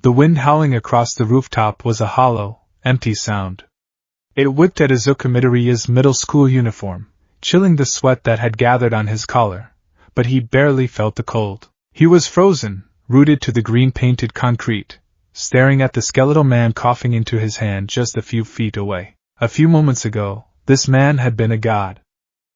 The wind howling across the rooftop was a hollow, empty sound. It whipped at Izuku Midoriya's middle school uniform, chilling the sweat that had gathered on his collar, but he barely felt the cold. He was frozen, rooted to the green-painted concrete, staring at the skeletal man coughing into his hand just a few feet away. A few moments ago, this man had been a god.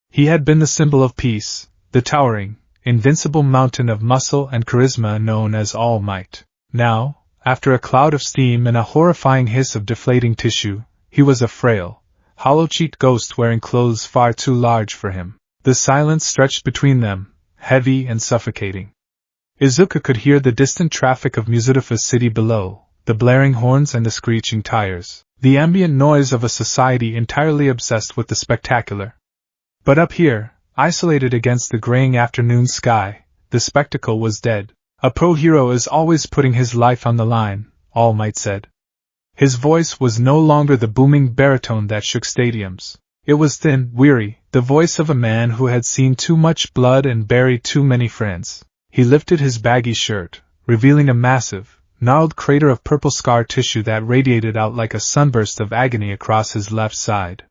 He had been the symbol of peace, the towering, invincible mountain of muscle and charisma known as All Might. Now, after a cloud of steam and a horrifying hiss of deflating tissue, he was a frail, hollow-cheeked ghost wearing clothes far too large for him. The silence stretched between them, heavy and suffocating. Izuku could hear the distant traffic of Musudafa's city below, the blaring horns and the screeching tires, the ambient noise of a society entirely obsessed with the spectacular. But up here, isolated against the graying afternoon sky, the spectacle was dead. A pro hero is always putting his life on the line, All Might said. His voice was no longer the booming baritone that shook stadiums. It was thin, weary, the voice of a man who had seen too much blood and buried too many friends. He lifted his baggy shirt, revealing a massive, gnarled crater of purple scar tissue that radiated out like a sunburst of agony across his left side.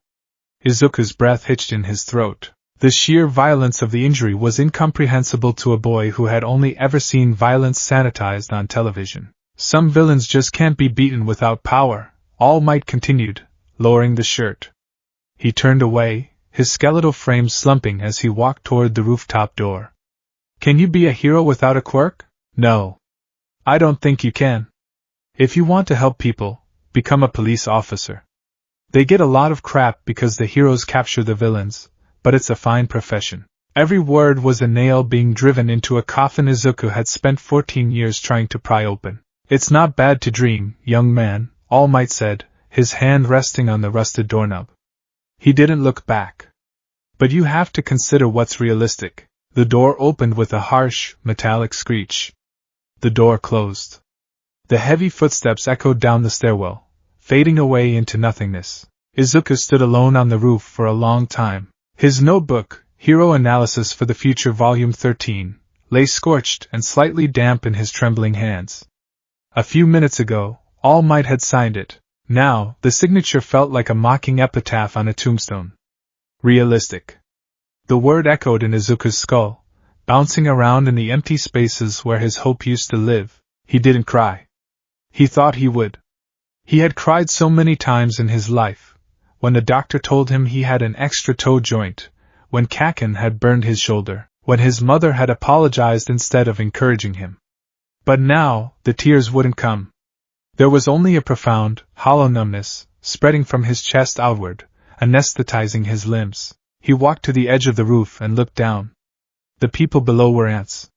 Izuku's breath hitched in his throat. The sheer violence of the injury was incomprehensible to a boy who had only ever seen violence sanitized on television. Some villains just can't be beaten without power, All Might continued, lowering the shirt. He turned away, his skeletal frame slumping as he walked toward the rooftop door. Can you be a hero without a quirk? No. I don't think you can. If you want to help people, become a police officer. They get a lot of crap because the heroes capture the villains, but it's a fine profession. Every word was a nail being driven into a coffin Izuku had spent 14 years trying to pry open. It's not bad to dream, young man, All Might said, his hand resting on the rusted doorknob. He didn't look back. But you have to consider what's realistic. The door opened with a harsh, metallic screech. The door closed. The heavy footsteps echoed down the stairwell, fading away into nothingness. Izuku stood alone on the roof for a long time. His notebook, Hero Analysis for the Future Volume 13, lay scorched and slightly damp in his trembling hands. A few minutes ago, All Might had signed it. Now, the signature felt like a mocking epitaph on a tombstone. Realistic. The word echoed in Izuku's skull, bouncing around in the empty spaces where his hope used to live. He didn't cry. He thought he would. He had cried so many times in his life. When the doctor told him he had an extra toe joint, when Kaken had burned his shoulder, when his mother had apologized instead of encouraging him. But now, the tears wouldn't come. There was only a profound, hollow numbness, spreading from his chest outward, anesthetizing his limbs. He walked to the edge of the roof and looked down. The people below were ants.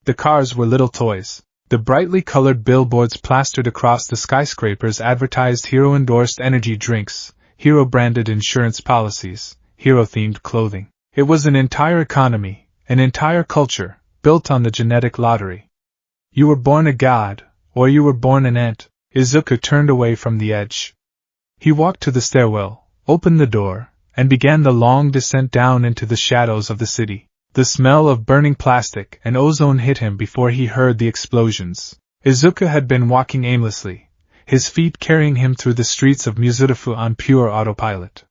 The cars were little toys. The brightly colored billboards plastered across the skyscrapers advertised hero-endorsed energy drinks, hero-branded insurance policies, hero-themed clothing. It was an entire economy, an entire culture, built on the genetic lottery. You were born a god, or you were born an ant. Izuku turned away from the edge. He walked to the stairwell, opened the door, and began the long descent down into the shadows of the city. The smell of burning plastic and ozone hit him before he heard the explosions. Izuku had been walking aimlessly, his feet carrying him through the streets of Musudafu on pure autopilot.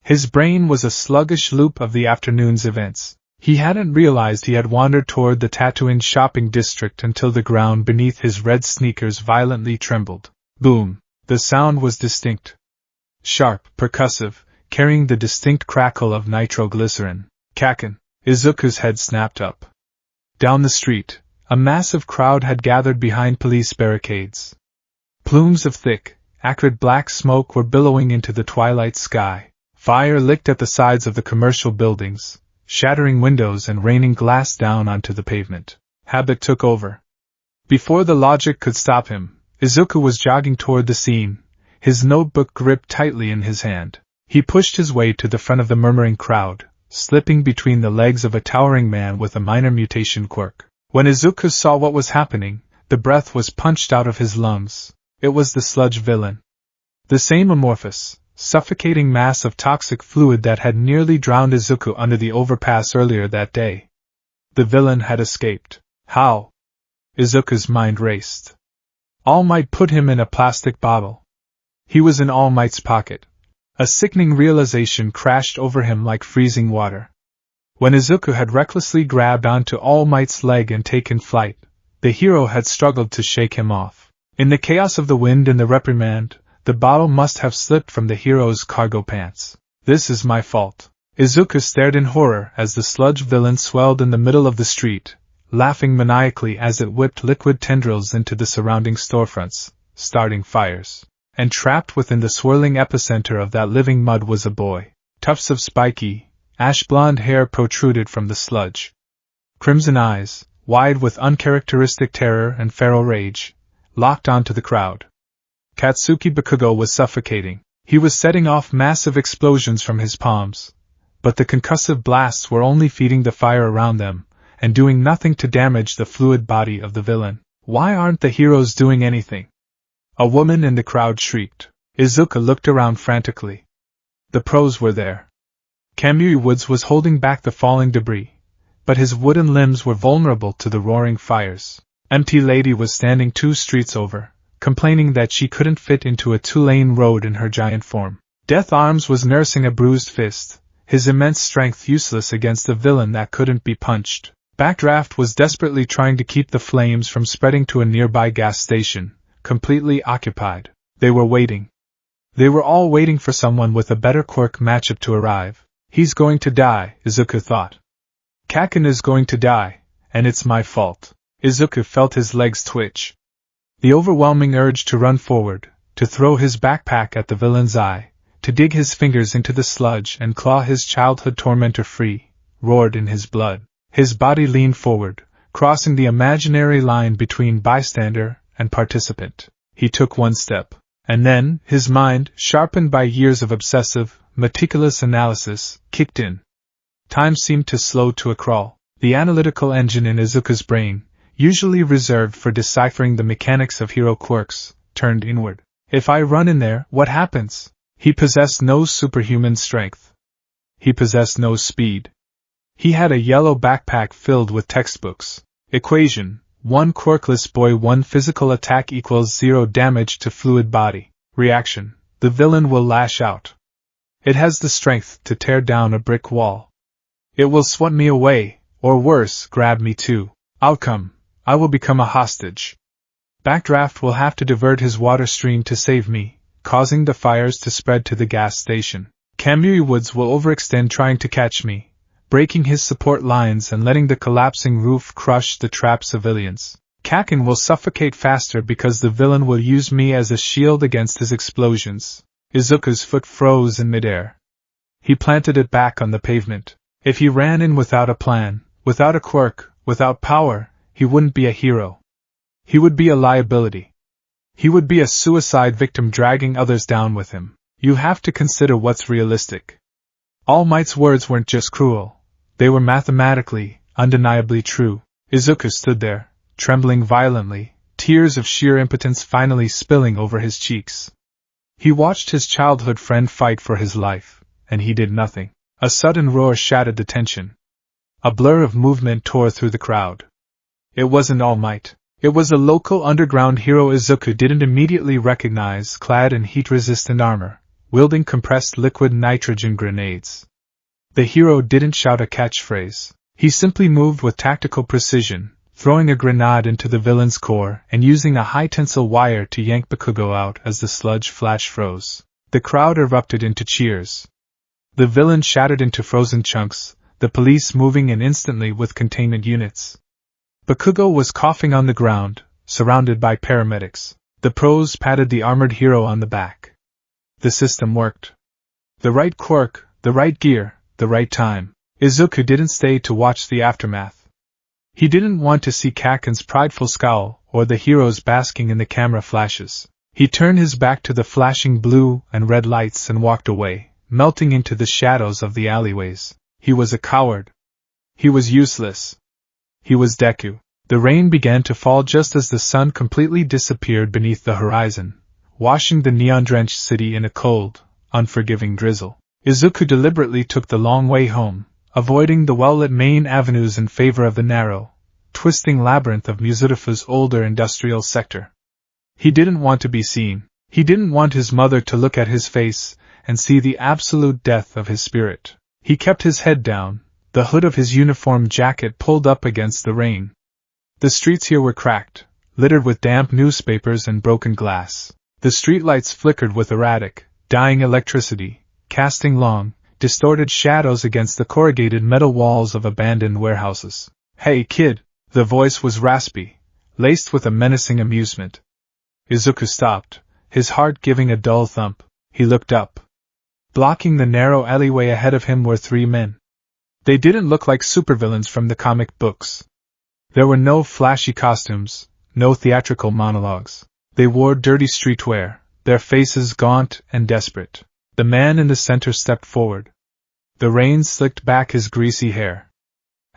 His brain was a sluggish loop of the afternoon's events. He hadn't realized he had wandered toward the Tatooine shopping district until the ground beneath his red sneakers violently trembled. Boom! The sound was distinct. Sharp, percussive, carrying the distinct crackle of nitroglycerin. Kaken! Izuku's head snapped up. Down the street, a massive crowd had gathered behind police barricades. Plumes of thick, acrid black smoke were billowing into the twilight sky. Fire licked at the sides of the commercial buildings, shattering windows and raining glass down onto the pavement. Habit took over. Before the logic could stop him, Izuku was jogging toward the scene, his notebook gripped tightly in his hand. He pushed his way to the front of the murmuring crowd, slipping between the legs of a towering man with a minor mutation quirk. When Izuku saw what was happening, the breath was punched out of his lungs. It was the sludge villain. The same amorphous, suffocating mass of toxic fluid that had nearly drowned Izuku under the overpass earlier that day. The villain had escaped. How? Izuku's mind raced. All Might put him in a plastic bottle. He was in All Might's pocket. A sickening realization crashed over him like freezing water. When Izuku had recklessly grabbed onto All Might's leg and taken flight, the hero had struggled to shake him off. In the chaos of the wind and the reprimand, the bottle must have slipped from the hero's cargo pants. This is my fault. Izuku stared in horror as the sludge villain swelled in the middle of the street, laughing maniacally as it whipped liquid tendrils into the surrounding storefronts, starting fires. And trapped within the swirling epicenter of that living mud was a boy. Tufts of spiky, ash-blonde hair protruded from the sludge. Crimson eyes, wide with uncharacteristic terror and feral rage, locked onto the crowd. Katsuki Bakugo was suffocating. He was setting off massive explosions from his palms, but the concussive blasts were only feeding the fire around them, and doing nothing to damage the fluid body of the villain. Why aren't the heroes doing anything? A woman in the crowd shrieked. Izuku looked around frantically. The pros were there. Kamui Woods was holding back the falling debris, but his wooden limbs were vulnerable to the roaring fires. Empty Lady was standing 2 streets over, complaining that she couldn't fit into a 2-lane road in her giant form. Death Arms was nursing a bruised fist, his immense strength useless against a villain that couldn't be punched. Backdraft was desperately trying to keep the flames from spreading to a nearby gas station, completely occupied. They were waiting. They were all waiting for someone with a better quirk matchup to arrive. He's going to die, Izuku thought. Kaken is going to die, and it's my fault. Izuku felt his legs twitch. The overwhelming urge to run forward, to throw his backpack at the villain's eye, to dig his fingers into the sludge and claw his childhood tormentor free, roared in his blood. His body leaned forward, crossing the imaginary line between bystander and participant. He took 1 step, and then, his mind, sharpened by years of obsessive, meticulous analysis, kicked in. Time seemed to slow to a crawl. The analytical engine in Izuku's brain, usually reserved for deciphering the mechanics of hero quirks, turned inward. If I run in there, what happens? He possessed no superhuman strength. He possessed no speed. He had a yellow backpack filled with textbooks. Equation: 1 quirkless boy 1 physical attack equals 0 damage to fluid body. Reaction: the villain will lash out. It has the strength to tear down a brick wall. It will swat me away, or worse, grab me too. Outcome: I will become a hostage. Backdraft will have to divert his water stream to save me, causing the fires to spread to the gas station. Kamui Woods will overextend trying to catch me, breaking his support lines and letting the collapsing roof crush the trapped civilians. Kaken will suffocate faster because the villain will use me as a shield against his explosions. Izuku's foot froze in midair. He planted it back on the pavement. If he ran in without a plan, without a quirk, without power, he wouldn't be a hero. He would be a liability. He would be a suicide victim dragging others down with him. You have to consider what's realistic. All Might's words weren't just cruel. They were mathematically, undeniably true. Izuku stood there, trembling violently, tears of sheer impotence finally spilling over his cheeks. He watched his childhood friend fight for his life, and he did nothing. A sudden roar shattered the tension. A blur of movement tore through the crowd. It wasn't All Might. It was a local underground hero Izuku didn't immediately recognize, clad in heat-resistant armor, wielding compressed liquid nitrogen grenades. The hero didn't shout a catchphrase. He simply moved with tactical precision, throwing a grenade into the villain's core and using a high-tensile wire to yank Bakugo out as the sludge flash froze. The crowd erupted into cheers. The villain shattered into frozen chunks, the police moving in instantly with containment units. Bakugo was coughing on the ground, surrounded by paramedics. The pros patted the armored hero on the back. The system worked. The right quirk, the right gear, the right time. Izuku didn't stay to watch the aftermath. He didn't want to see Kaken's prideful scowl or the heroes basking in the camera flashes. He turned his back to the flashing blue and red lights and walked away, melting into the shadows of the alleyways. He was a coward. He was useless. He was Deku. The rain began to fall just as the sun completely disappeared beneath the horizon, washing the neon-drenched city in a cold, unforgiving drizzle. Izuku deliberately took the long way home, avoiding the well-lit main avenues in favor of the narrow, twisting labyrinth of Mizutafu's older industrial sector. He didn't want to be seen. He didn't want his mother to look at his face and see the absolute death of his spirit. He kept his head down, the hood of his uniform jacket pulled up against the rain. The streets here were cracked, littered with damp newspapers and broken glass. The streetlights flickered with erratic, dying electricity, casting long, distorted shadows against the corrugated metal walls of abandoned warehouses. "Hey, kid!" The voice was raspy, laced with a menacing amusement. Izuku stopped, his heart giving a dull thump. He looked up. Blocking the narrow alleyway ahead of him were 3 men. They didn't look like supervillains from the comic books. There were no flashy costumes, no theatrical monologues. They wore dirty streetwear, their faces gaunt and desperate. The man in the center stepped forward. The rain slicked back his greasy hair.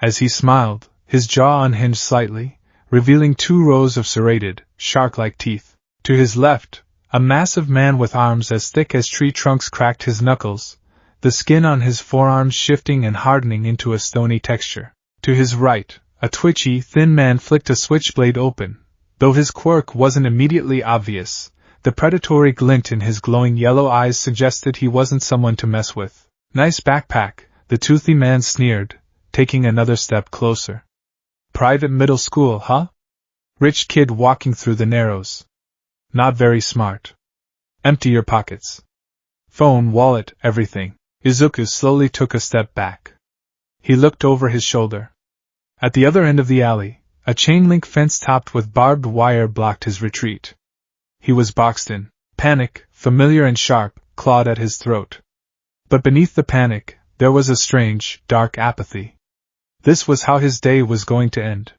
As he smiled, his jaw unhinged slightly, revealing 2 rows of serrated, shark-like teeth. To his left, a massive man with arms as thick as tree trunks cracked his knuckles, the skin on his forearms shifting and hardening into a stony texture. To his right, a twitchy, thin man flicked a switchblade open. Though his quirk wasn't immediately obvious, the predatory glint in his glowing yellow eyes suggested he wasn't someone to mess with. "Nice backpack," the toothy man sneered, taking another step closer. "Private middle school, huh? Rich kid walking through the Narrows. Not very smart. Empty your pockets. Phone, wallet, everything." Izuku slowly took a step back. He looked over his shoulder. At the other end of the alley, a chain-link fence topped with barbed wire blocked his retreat. He was boxed in. Panic, familiar and sharp, clawed at his throat. But beneath the panic, there was a strange, dark apathy. This was how his day was going to end.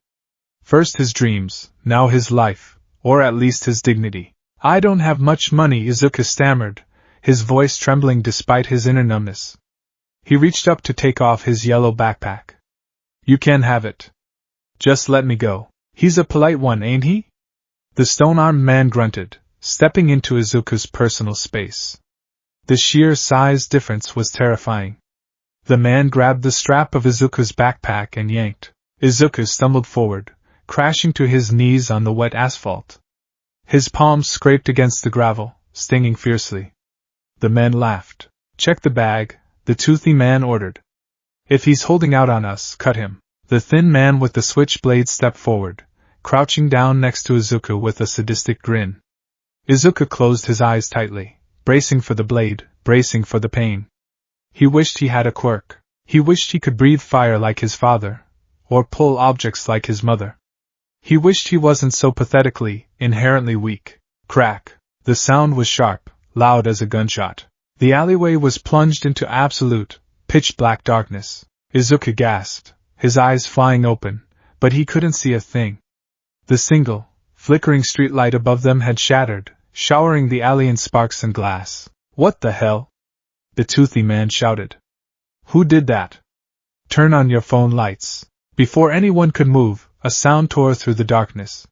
First his dreams, now his life, or at least his dignity. "I don't have much money," Izuku stammered, his voice trembling despite his inner numbness. He reached up to take off his yellow backpack. "You can have it. Just let me go." "He's a polite one, ain't he?" The stone-armed man grunted, stepping into Izuku's personal space. The sheer size difference was terrifying. The man grabbed the strap of Izuku's backpack and yanked. Izuku stumbled forward, crashing to his knees on the wet asphalt. His palms scraped against the gravel, stinging fiercely. The men laughed. "Check the bag," the toothy man ordered. "If he's holding out on us, cut him." The thin man with the switchblade stepped forward, crouching down next to Izuku with a sadistic grin. Izuku closed his eyes tightly, bracing for the blade, bracing for the pain. He wished he had a quirk. He wished he could breathe fire like his father, or pull objects like his mother. He wished he wasn't so pathetically, inherently weak. Crack. The sound was sharp, loud as a gunshot. The alleyway was plunged into absolute, pitch-black darkness. Izuku gasped, his eyes flying open, but he couldn't see a thing. The single, flickering streetlight above them had shattered, showering the alley in sparks and glass. "What the hell?" the toothy man shouted. "Who did that? Turn on your phone lights." Before anyone could move, a sound tore through the darkness.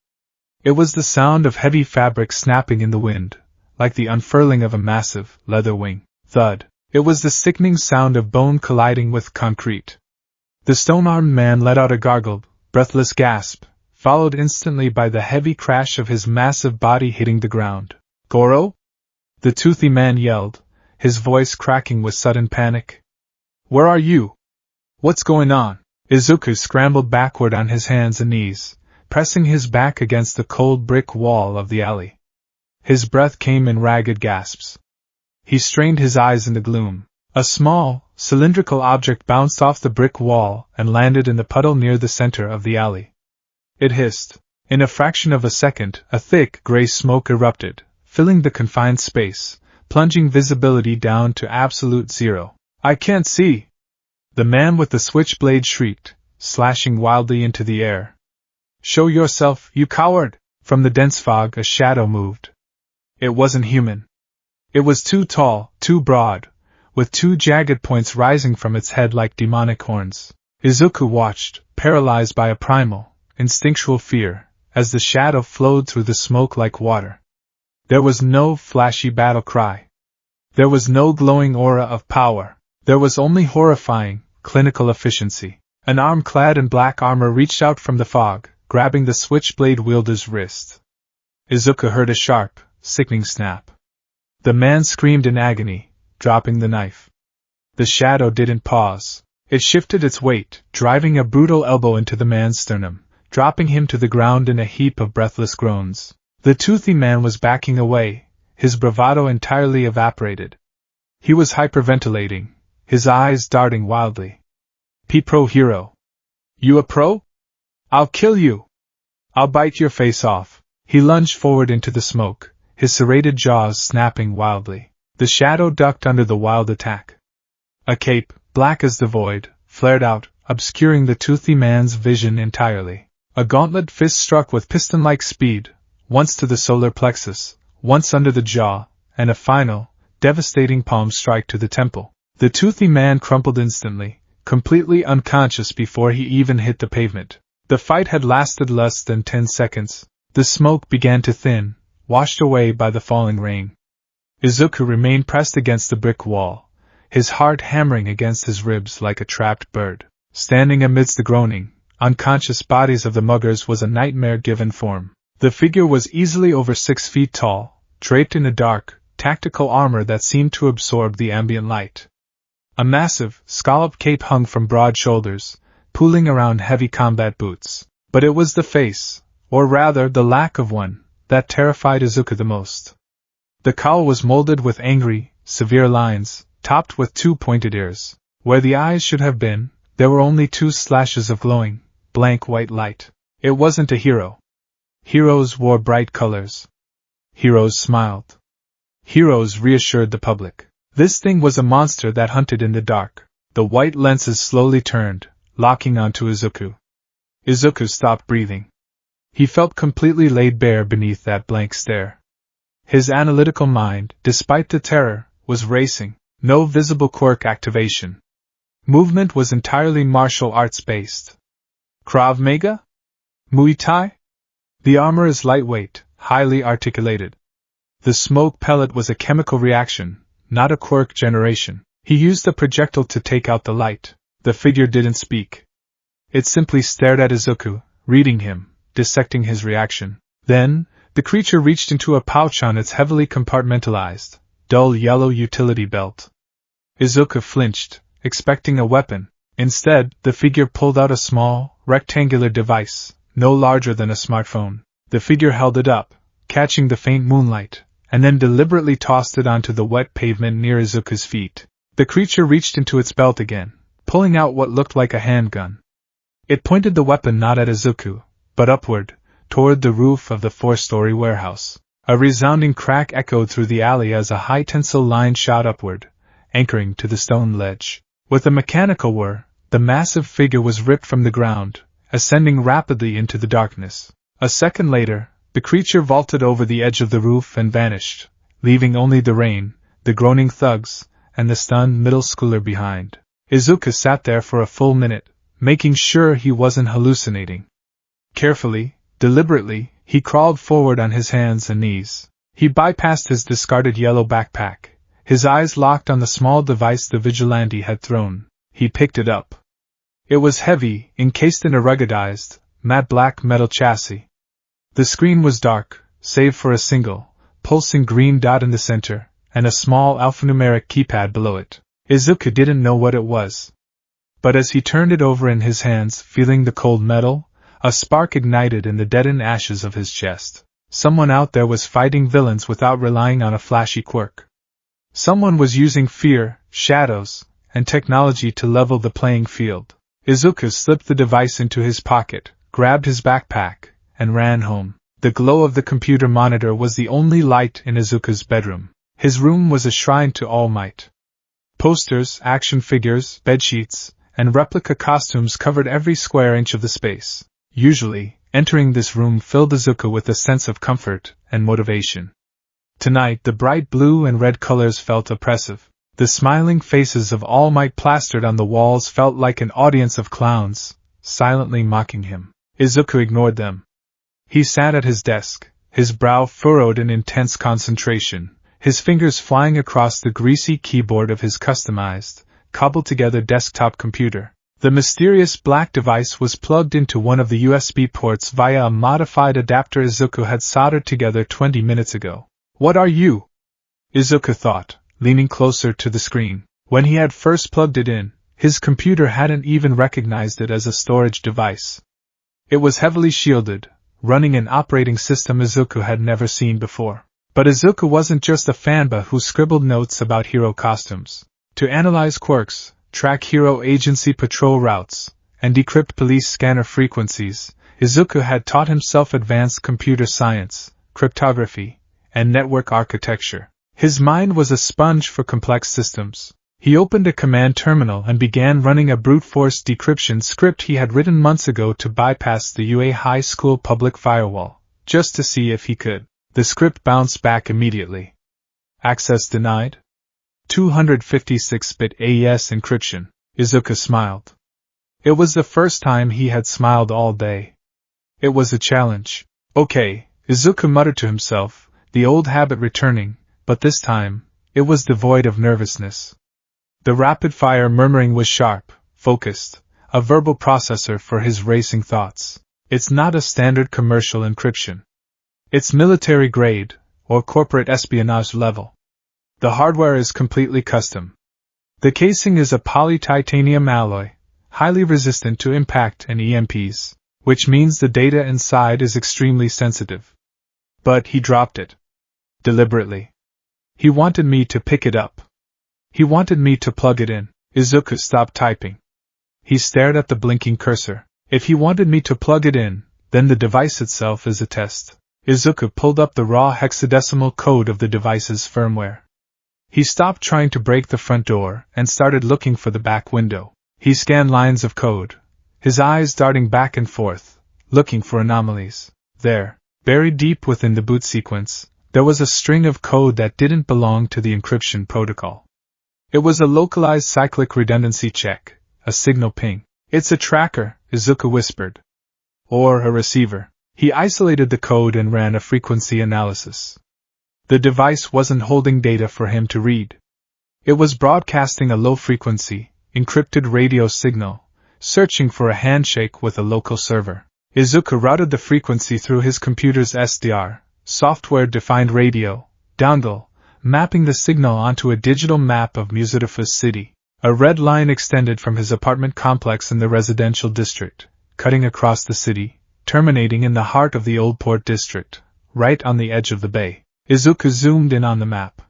It was the sound of heavy fabric snapping in the wind, like the unfurling of a massive, leather wing. Thud. It was the sickening sound of bone colliding with concrete. The stone-armed man let out a gargled, breathless gasp, followed instantly by the heavy crash of his massive body hitting the ground. "Goro?" the toothy man yelled, his voice cracking with sudden panic. "Where are you? What's going on?" Izuku scrambled backward on his hands and knees, pressing his back against the cold brick wall of the alley. His breath came in ragged gasps. He strained his eyes in the gloom. A small, cylindrical object bounced off the brick wall and landed in the puddle near the center of the alley. It hissed. In a fraction of a second, a thick, gray smoke erupted, filling the confined space, plunging visibility down to absolute zero. "I can't see!" the man with the switchblade shrieked, slashing wildly into the air. "Show yourself, you coward!" From the dense fog, a shadow moved. It wasn't human. It was too tall, too broad, with 2 jagged points rising from its head like demonic horns. Izuku watched, paralyzed by a primal, instinctual fear, as the shadow flowed through the smoke like water. There was no flashy battle cry. There was no glowing aura of power. There was only horrifying, clinical efficiency. An arm clad in black armor reached out from the fog, grabbing the switchblade wielder's wrist. Izuku heard a sharp, sickening snap. The man screamed in agony, dropping the knife. The shadow didn't pause. It shifted its weight, driving a brutal elbow into the man's sternum, dropping him to the ground in a heap of breathless groans. The toothy man was backing away, his bravado entirely evaporated. He was hyperventilating, his eyes darting wildly. Pro hero. You a pro? I'll kill you! I'll bite your face off. He lunged forward into the smoke, his serrated jaws snapping wildly. The shadow ducked under the wild attack. A cape, black as the void, flared out, obscuring the toothy man's vision entirely. A gauntlet fist struck with piston-like speed, once to the solar plexus, once under the jaw, and a final, devastating palm strike to the temple. The toothy man crumpled instantly, completely unconscious before he even hit the pavement. The fight had lasted less than 10 seconds. The smoke began to thin, washed away by the falling rain. Izuku remained pressed against the brick wall, his heart hammering against his ribs like a trapped bird. Standing amidst the groaning, unconscious bodies of the muggers was a nightmare-given form. The figure was easily over 6 feet tall, draped in a dark, tactical armor that seemed to absorb the ambient light. A massive, scalloped cape hung from broad shoulders, pooling around heavy combat boots. But it was the face, or rather the lack of one, that terrified Izuku the most. The cowl was molded with angry, severe lines, topped with 2 pointed ears. Where the eyes should have been, there were only 2 slashes of glowing, blank white light. It wasn't a hero. Heroes wore bright colors. Heroes smiled. Heroes reassured the public. This thing was a monster that hunted in the dark. The white lenses slowly turned, locking onto Izuku. Izuku stopped breathing. He felt completely laid bare beneath that blank stare. His analytical mind, despite the terror, was racing. No visible quirk activation. Movement was entirely martial arts based. Krav Maga? Muay Thai? The armor is lightweight, highly articulated. The smoke pellet was a chemical reaction, not a quirk generation. He used the projectile to take out the light. The figure didn't speak. It simply stared at Izuku, reading him, dissecting his reaction. Then, the creature reached into a pouch on its heavily compartmentalized, dull yellow utility belt. Izuku flinched, expecting a weapon. Instead, the figure pulled out a small, rectangular device, no larger than a smartphone. The figure held it up, catching the faint moonlight, and then deliberately tossed it onto the wet pavement near Izuku's feet. The creature reached into its belt again, pulling out what looked like a handgun. It pointed the weapon not at Izuku, but upward, toward the roof of the 4-story warehouse. A resounding crack echoed through the alley as a high-tensile line shot upward, anchoring to the stone ledge. With a mechanical whir, the massive figure was ripped from the ground, ascending rapidly into the darkness. A second later, the creature vaulted over the edge of the roof and vanished, leaving only the rain, the groaning thugs, and the stunned middle schooler behind. Izuku sat there for a full minute, making sure he wasn't hallucinating. Carefully, deliberately, he crawled forward on his hands and knees. He bypassed his discarded yellow backpack, his eyes locked on the small device the vigilante had thrown. He picked it up. It was heavy, encased in a ruggedized, matte black metal chassis. The screen was dark, save for a single, pulsing green dot in the center, and a small alphanumeric keypad below it. Izuku didn't know what it was. But as he turned it over in his hands, feeling the cold metal, a spark ignited in the deadened ashes of his chest. Someone out there was fighting villains without relying on a flashy quirk. Someone was using fear, shadows, and technology to level the playing field. Izuku slipped the device into his pocket, grabbed his backpack, and ran home. The glow of the computer monitor was the only light in Izuku's bedroom. His room was a shrine to All Might. Posters, action figures, bedsheets, and replica costumes covered every square inch of the space. Usually, entering this room filled Izuku with a sense of comfort and motivation. Tonight the bright blue and red colors felt oppressive. The smiling faces of All Might plastered on the walls felt like an audience of clowns, silently mocking him. Izuku ignored them. He sat at his desk, his brow furrowed in intense concentration, his fingers flying across the greasy keyboard of his customized, cobbled-together desktop computer. The mysterious black device was plugged into one of the USB ports via a modified adapter Izuku had soldered together 20 minutes ago. What are you? Izuku thought, leaning closer to the screen. When he had first plugged it in, his computer hadn't even recognized it as a storage device. It was heavily shielded, running an operating system Izuku had never seen before. But Izuku wasn't just a fanboy who scribbled notes about hero costumes. To analyze quirks, track hero agency patrol routes, and decrypt police scanner frequencies, Izuku had taught himself advanced computer science, cryptography, and network architecture. His mind was a sponge for complex systems. He opened a command terminal and began running a brute force decryption script he had written months ago to bypass the UA High School public firewall, just to see if he could. The script bounced back immediately. Access denied? 256-bit AES encryption. Izuku smiled. It was the first time he had smiled all day. It was a challenge. Okay, Izuku muttered to himself, the old habit returning, but this time, it was devoid of nervousness. The rapid-fire murmuring was sharp, focused, a verbal processor for his racing thoughts. It's not a standard commercial encryption. It's military-grade, or corporate espionage level. The hardware is completely custom. The casing is a poly-titanium alloy, highly resistant to impact and EMPs, which means the data inside is extremely sensitive. But he dropped it. Deliberately. He wanted me to pick it up. He wanted me to plug it in. Izuku stopped typing. He stared at the blinking cursor. If he wanted me to plug it in, then the device itself is a test. Izuku pulled up the raw hexadecimal code of the device's firmware. He stopped trying to break the front door and started looking for the back window. He scanned lines of code, his eyes darting back and forth, looking for anomalies. There, buried deep within the boot sequence, there was a string of code that didn't belong to the encryption protocol. It was a localized cyclic redundancy check, a signal ping. It's a tracker, Izuku whispered. Or a receiver. He isolated the code and ran a frequency analysis. The device wasn't holding data for him to read. It was broadcasting a low-frequency, encrypted radio signal, searching for a handshake with a local server. Izuku routed the frequency through his computer's SDR, software-defined radio, dongle, mapping the signal onto a digital map of Musutafu's city. A red line extended from his apartment complex in the residential district, cutting across the city, terminating in the heart of the Old Port District, right on the edge of the bay. Izuku zoomed in on the map.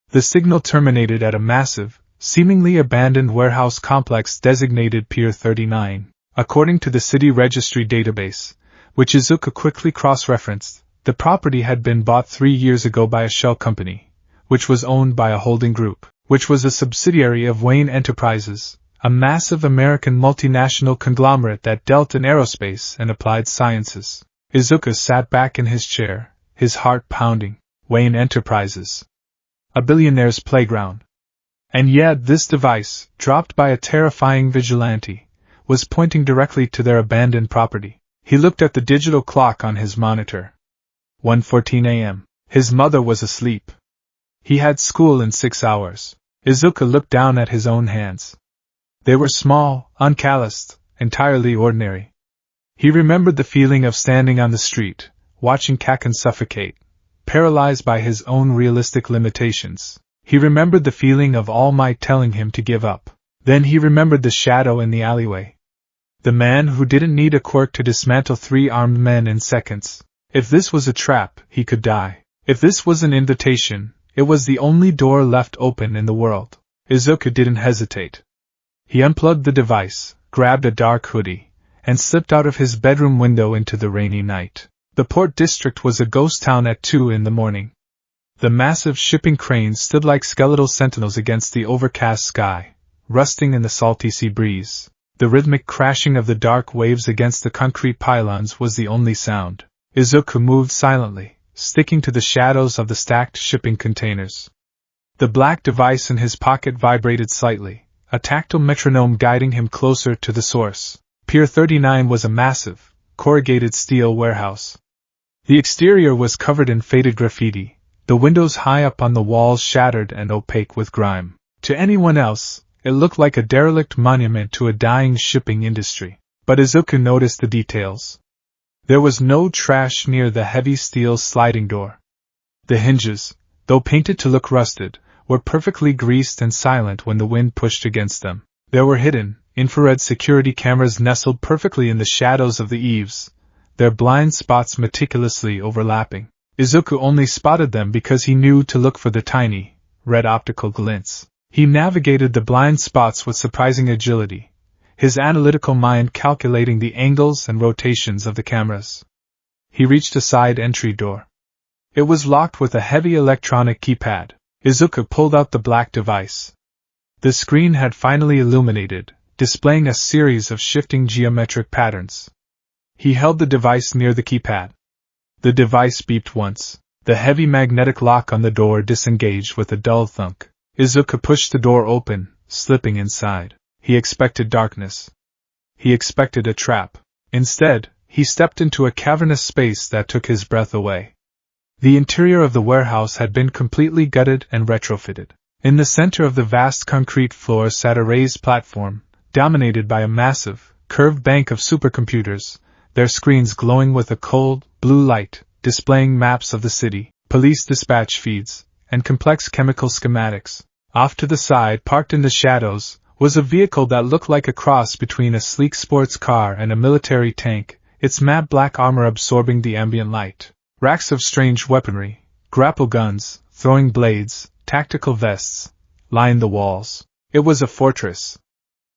The signal terminated at a massive, seemingly abandoned warehouse complex designated Pier 39. According to the city registry database, which Izuku quickly cross-referenced, the property had been bought 3 years ago by a shell company, which was owned by a holding group, which was a subsidiary of Wayne Enterprises, a massive American multinational conglomerate that dealt in aerospace and applied sciences. Izuku sat back in his chair, his heart pounding. Wayne Enterprises. A billionaire's playground. And yet this device, dropped by a terrifying vigilante, was pointing directly to their abandoned property. He looked at the digital clock on his monitor. 1:14 a.m. His mother was asleep. He had school in 6 hours. Izuku looked down at his own hands. They were small, uncalloused, entirely ordinary. He remembered the feeling of standing on the street, watching Kaken suffocate, paralyzed by his own realistic limitations. He remembered the feeling of All Might telling him to give up. Then he remembered the shadow in the alleyway. The man who didn't need a quirk to dismantle 3 armed men in seconds. If this was a trap, he could die. If this was an invitation, it was the only door left open in the world. Izuku didn't hesitate. He unplugged the device, grabbed a dark hoodie, and slipped out of his bedroom window into the rainy night. The port district was a ghost town at 2 in the morning. The massive shipping cranes stood like skeletal sentinels against the overcast sky, rusting in the salty sea breeze. The rhythmic crashing of the dark waves against the concrete pylons was the only sound. Izuku moved silently, sticking to the shadows of the stacked shipping containers. The black device in his pocket vibrated slightly, a tactile metronome guiding him closer to the source. Pier 39 was a massive, corrugated steel warehouse. The exterior was covered in faded graffiti, the windows high up on the walls shattered and opaque with grime. To anyone else, It looked like a derelict monument to a dying shipping industry. But Izuku noticed the details. There was no trash near the heavy steel sliding door. The hinges, though painted to look rusted, were perfectly greased and silent when the wind pushed against them. There were hidden, infrared security cameras nestled perfectly in the shadows of the eaves, their blind spots meticulously overlapping. Izuku only spotted them because he knew to look for the tiny, red optical glints. He navigated the blind spots with surprising agility, his analytical mind calculating the angles and rotations of the cameras. He reached a side entry door. It was locked with a heavy electronic keypad. Izuku pulled out the black device. The screen had finally illuminated, displaying a series of shifting geometric patterns. He held the device near the keypad. The device beeped once. The heavy magnetic lock on the door disengaged with a dull thunk. Izuku pushed the door open, slipping inside. He expected darkness. He expected a trap. Instead, he stepped into a cavernous space that took his breath away. The interior of the warehouse had been completely gutted and retrofitted. In the center of the vast concrete floor sat a raised platform, dominated by a massive, curved bank of supercomputers, their screens glowing with a cold, blue light, displaying maps of the city, police dispatch feeds, and complex chemical schematics. Off to the side, parked in the shadows, was a vehicle that looked like a cross between a sleek sports car and a military tank, its matte black armor absorbing the ambient light. Racks of strange weaponry, grapple guns, throwing blades, tactical vests, lined the walls. It was a fortress.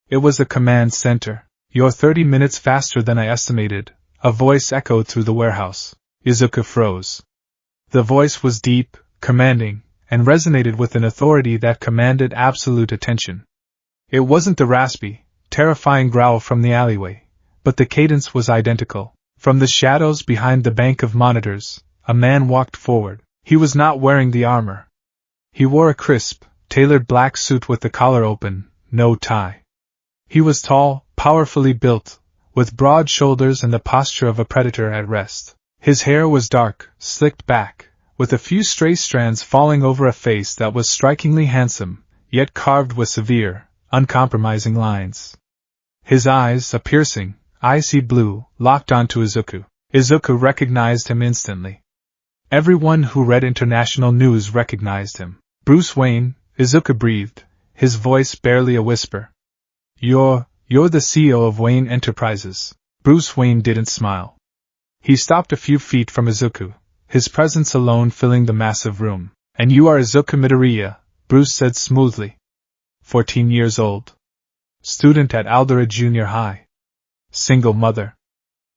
It was a command center. "You're 30 minutes faster than I estimated," a voice echoed through the warehouse. Izuku froze. The voice was deep, commanding, and resonated with an authority that commanded absolute attention. It wasn't the raspy, terrifying growl from the alleyway, but the cadence was identical. From the shadows behind the bank of monitors, a man walked forward. He was not wearing the armor. He wore a crisp, tailored black suit with the collar open, no tie. He was tall, powerfully built, with broad shoulders and the posture of a predator at rest. His hair was dark, slicked back, with a few stray strands falling over a face that was strikingly handsome, yet carved with severe, uncompromising lines. His eyes, a piercing, icy blue, locked onto Izuku. Izuku recognized him instantly. Everyone who read international news recognized him. "Bruce Wayne," Izuku breathed, his voice barely a whisper. You're the CEO of Wayne Enterprises." Bruce Wayne didn't smile. He stopped a few feet from Izuku, his presence alone filling the massive room. "And you are Izuku Midoriya," Bruce said smoothly. 14 years old. Student at Aldera Junior High. Single mother.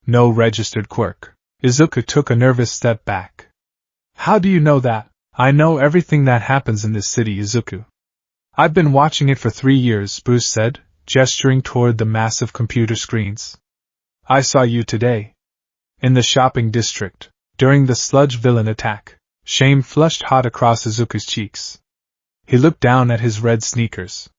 No registered quirk. Izuku took a nervous step back. "How do you know that?" "I know everything that happens in this city, Izuku. I've been watching it for 3 years, Bruce said, gesturing toward the massive computer screens. "I saw you today. In the shopping district, during the sludge villain attack." Shame flushed hot across Izuku's cheeks. He looked down at his red sneakers.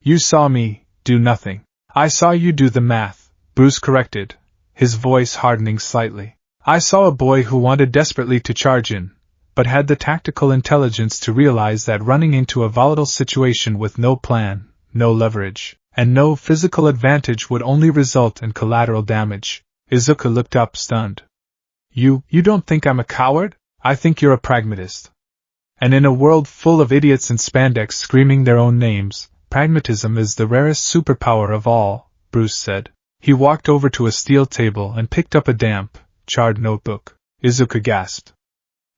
"You saw me do nothing." "I saw you do the math," Bruce corrected, his voice hardening slightly. "I saw a boy who wanted desperately to charge in, but had the tactical intelligence to realize that running into a volatile situation with no plan, no leverage, and no physical advantage would only result in collateral damage." Izuku looked up stunned. You don't think I'm a coward? I think you're a pragmatist. And in a world full of idiots in spandex screaming their own names, pragmatism is the rarest superpower of all," Bruce said. He walked over to a steel table and picked up a damp, charred notebook. Izuku gasped.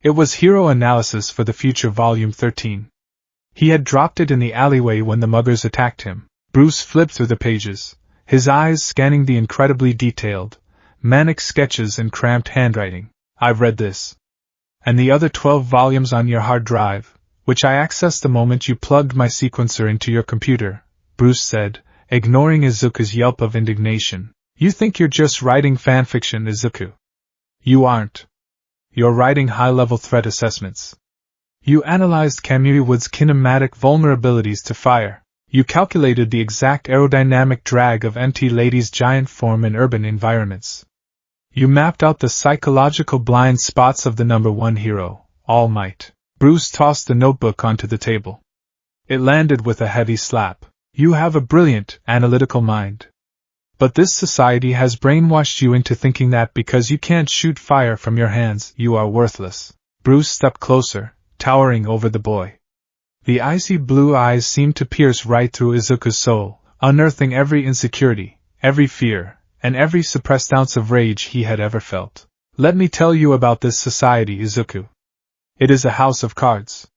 It was Hero Analysis for the Future Volume 13. He had dropped it in the alleyway when the muggers attacked him. Bruce flipped through the pages, his eyes scanning the incredibly detailed, manic sketches in cramped handwriting. "I've read this. And the other 12 volumes on your hard drive, which I accessed the moment you plugged my sequencer into your computer," Bruce said, ignoring Izuku's yelp of indignation. "You think you're just writing fanfiction, Izuku. You aren't. You're writing high-level threat assessments. You analyzed Kamui Wood's kinematic vulnerabilities to fire. You calculated the exact aerodynamic drag of MT Lady's giant form in urban environments. You mapped out the psychological blind spots of the number one hero, All Might." Bruce tossed the notebook onto the table. It landed with a heavy slap. You have a brilliant, analytical mind. But this society has brainwashed you into thinking that because you can't shoot fire from your hands, you are worthless. Bruce stepped closer, towering over the boy. The icy blue eyes seemed to pierce right through Izuku's soul, unearthing every insecurity, every fear, and every suppressed ounce of rage he had ever felt. Let me tell you about this society, Izuku. It is a house of cards.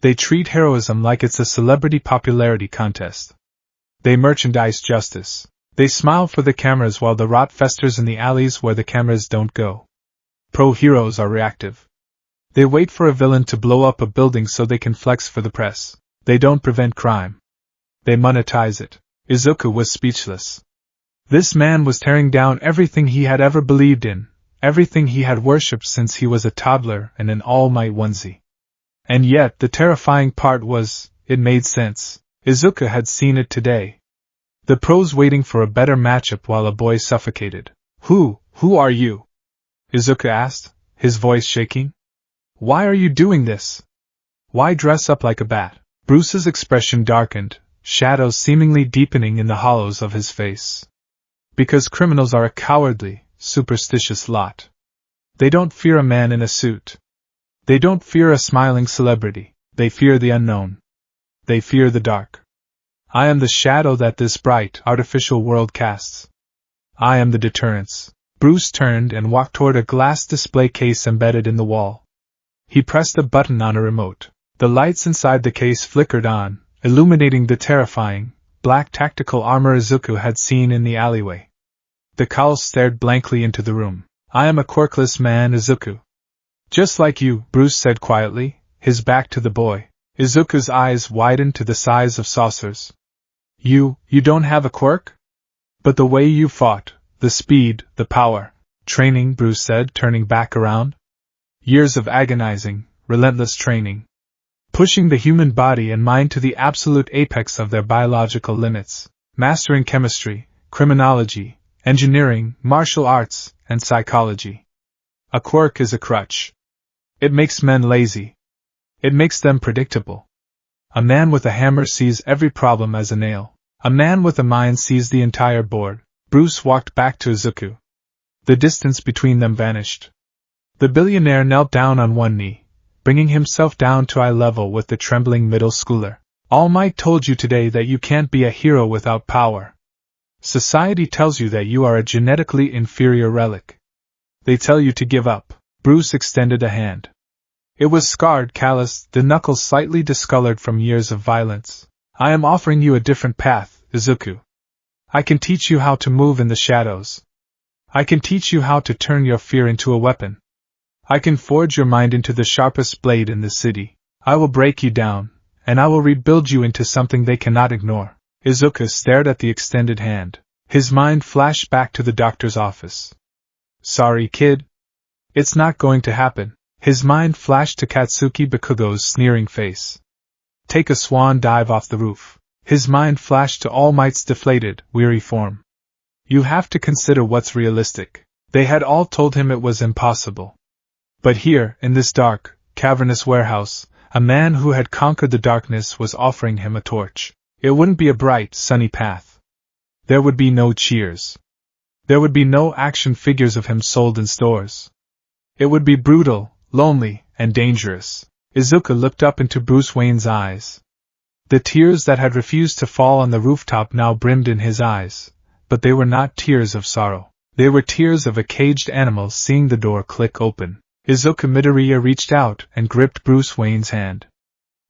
They treat heroism like it's a celebrity popularity contest. They merchandise justice. They smile for the cameras while the rot festers in the alleys where the cameras don't go. Pro-heroes are reactive. They wait for a villain to blow up a building so they can flex for the press. They don't prevent crime. They monetize it. Izuku was speechless. This man was tearing down everything he had ever believed in, everything he had worshipped since he was a toddler in an all-might onesie. And yet the terrifying part was, it made sense. Izuku had seen it today. The pros waiting for a better matchup while a boy suffocated. Who are you? Izuku asked, his voice shaking. Why are you doing this? Why dress up like a bat? Bruce's expression darkened, shadows seemingly deepening in the hollows of his face. Because criminals are a cowardly, superstitious lot. They don't fear a man in a suit. They don't fear a smiling celebrity. They fear the unknown. They fear the dark. I am the shadow that this bright, artificial world casts. I am the deterrence. Bruce turned and walked toward a glass display case embedded in the wall. He pressed a button on a remote. The lights inside the case flickered on, illuminating the terrifying, black tactical armor Izuku had seen in the alleyway. The cowl stared blankly into the room. I am a quirkless man, Izuku. Just like you, Bruce said quietly, his back to the boy. Izuku's eyes widened to the size of saucers. You don't have a quirk? But the way you fought, the speed, the power. Training, Bruce said, turning back around. Years of agonizing, relentless training. Pushing the human body and mind to the absolute apex of their biological limits. Mastering chemistry, criminology, engineering, martial arts, and psychology. A quirk is a crutch. It makes men lazy. It makes them predictable. A man with a hammer sees every problem as a nail. A man with a mind sees the entire board. Bruce walked back to Izuku. The distance between them vanished. The billionaire knelt down on one knee, bringing himself down to eye level with the trembling middle schooler. All Might told you today that you can't be a hero without power. Society tells you that you are a genetically inferior relic. They tell you to give up. Bruce extended a hand. It was scarred, calloused, the knuckles slightly discolored from years of violence. I am offering you a different path, Izuku. I can teach you how to move in the shadows. I can teach you how to turn your fear into a weapon. I can forge your mind into the sharpest blade in the city. I will break you down, and I will rebuild you into something they cannot ignore. Izuku stared at the extended hand. His mind flashed back to the doctor's office. Sorry, kid. It's not going to happen. His mind flashed to Katsuki Bakugo's sneering face. Take a swan dive off the roof. His mind flashed to All Might's deflated, weary form. You have to consider what's realistic. They had all told him it was impossible. But here, in this dark, cavernous warehouse, a man who had conquered the darkness was offering him a torch. It wouldn't be a bright, sunny path. There would be no cheers. There would be no action figures of him sold in stores. It would be brutal, lonely, and dangerous. Izuku looked up into Bruce Wayne's eyes. The tears that had refused to fall on the rooftop now brimmed in his eyes, but they were not tears of sorrow. They were tears of a caged animal seeing the door click open. Izuku Midoriya reached out and gripped Bruce Wayne's hand.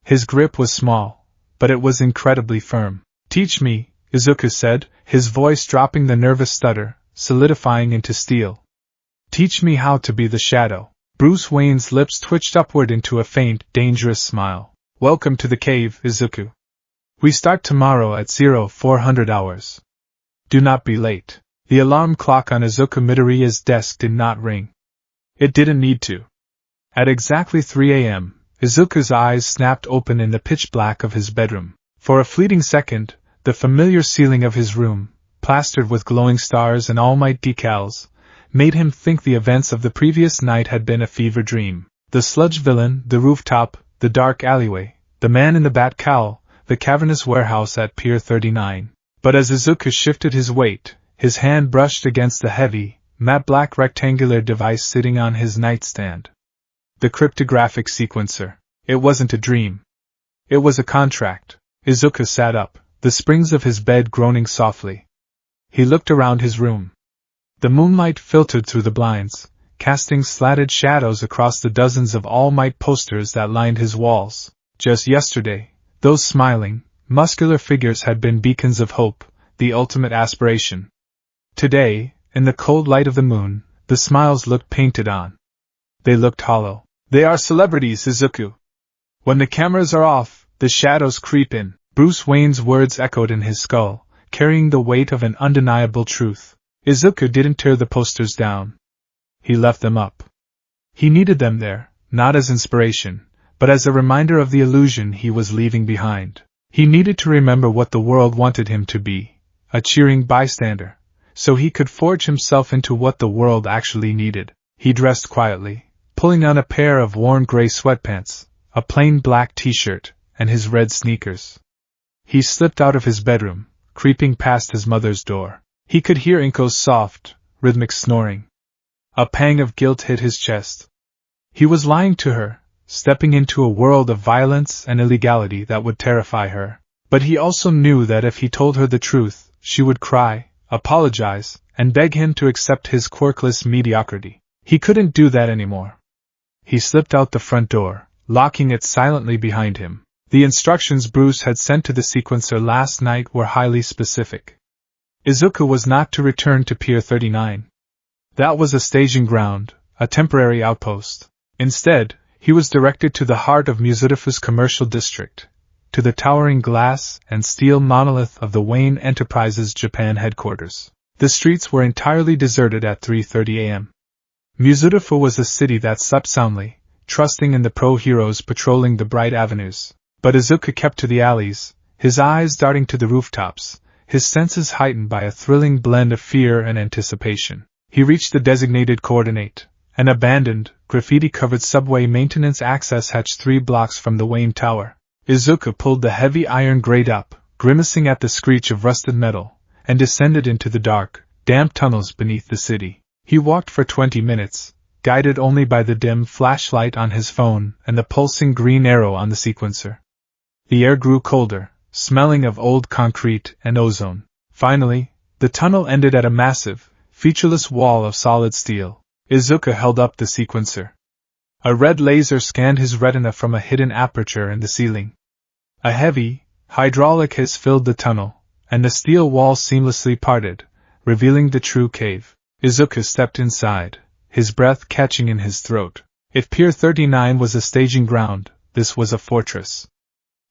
His grip was small, but it was incredibly firm. Teach me, Izuku said, his voice dropping the nervous stutter, solidifying into steel. Teach me how to be the shadow. Bruce Wayne's lips twitched upward into a faint, dangerous smile. Welcome to the cave, Izuku. We start tomorrow at 0400 hours. Do not be late. The alarm clock on Izuku Midoriya's desk did not ring. It didn't need to. At exactly 3 a.m., Izuku's eyes snapped open in the pitch black of his bedroom. For a fleeting second, the familiar ceiling of his room, plastered with glowing stars and All Might decals, made him think the events of the previous night had been a fever dream. The sludge villain, the rooftop, the dark alleyway, the man in the bat cowl, the cavernous warehouse at Pier 39. But as Izuku shifted his weight, his hand brushed against the heavy, matte black rectangular device sitting on his nightstand. The cryptographic sequencer. It wasn't a dream. It was a contract. Izuku sat up, the springs of his bed groaning softly. He looked around his room. The moonlight filtered through the blinds, casting slatted shadows across the dozens of All Might posters that lined his walls. Just yesterday, those smiling, muscular figures had been beacons of hope, the ultimate aspiration. Today, in the cold light of the moon, the smiles looked painted on. They looked hollow. They are celebrities, Izuku. When the cameras are off, the shadows creep in. Bruce Wayne's words echoed in his skull, carrying the weight of an undeniable truth. Izuku didn't tear the posters down. He left them up. He needed them there, not as inspiration, but as a reminder of the illusion he was leaving behind. He needed to remember what the world wanted him to be, a cheering bystander, so he could forge himself into what the world actually needed. He dressed quietly, pulling on a pair of worn gray sweatpants, a plain black t-shirt, and his red sneakers. He slipped out of his bedroom, creeping past his mother's door. He could hear Inko's soft, rhythmic snoring. A pang of guilt hit his chest. He was lying to her, stepping into a world of violence and illegality that would terrify her. But he also knew that if he told her the truth, she would cry, apologize, and beg him to accept his quirkless mediocrity. He couldn't do that anymore. He slipped out the front door, locking it silently behind him. The instructions Bruce had sent to the sequencer last night were highly specific. Izuku was not to return to Pier 39. That was a staging ground, a temporary outpost. Instead, he was directed to the heart of Muzurifu's commercial district, to the towering glass and steel monolith of the Wayne Enterprises Japan headquarters. The streets were entirely deserted at 3:30 a.m. Muzurifu was a city that slept soundly, trusting in the pro-heroes patrolling the bright avenues. But Izuku kept to the alleys, his eyes darting to the rooftops, his senses heightened by a thrilling blend of fear and anticipation. He reached the designated coordinate, an abandoned, graffiti-covered subway maintenance access hatch 3 blocks from the Wayne Tower. Izuku pulled the heavy iron grate up, grimacing at the screech of rusted metal, and descended into the dark, damp tunnels beneath the city. He walked for 20 minutes, guided only by the dim flashlight on his phone and the pulsing green arrow on the sequencer. The air grew colder, smelling of old concrete and ozone. Finally, the tunnel ended at a massive, featureless wall of solid steel. Izuku held up the sequencer. A red laser scanned his retina from a hidden aperture in the ceiling. A heavy, hydraulic hiss filled the tunnel, and the steel wall seamlessly parted, revealing the true cave. Izuku stepped inside, his breath catching in his throat. If Pier 39 was a staging ground, this was a fortress.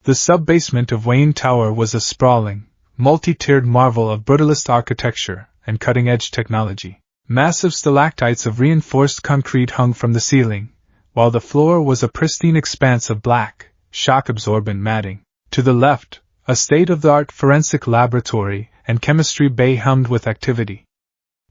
The sub-basement of Wayne Tower was a sprawling, multi-tiered marvel of brutalist architecture and cutting-edge technology. Massive stalactites of reinforced concrete hung from the ceiling, while the floor was a pristine expanse of black, shock-absorbent matting. To the left, a state-of-the-art forensic laboratory and chemistry bay hummed with activity.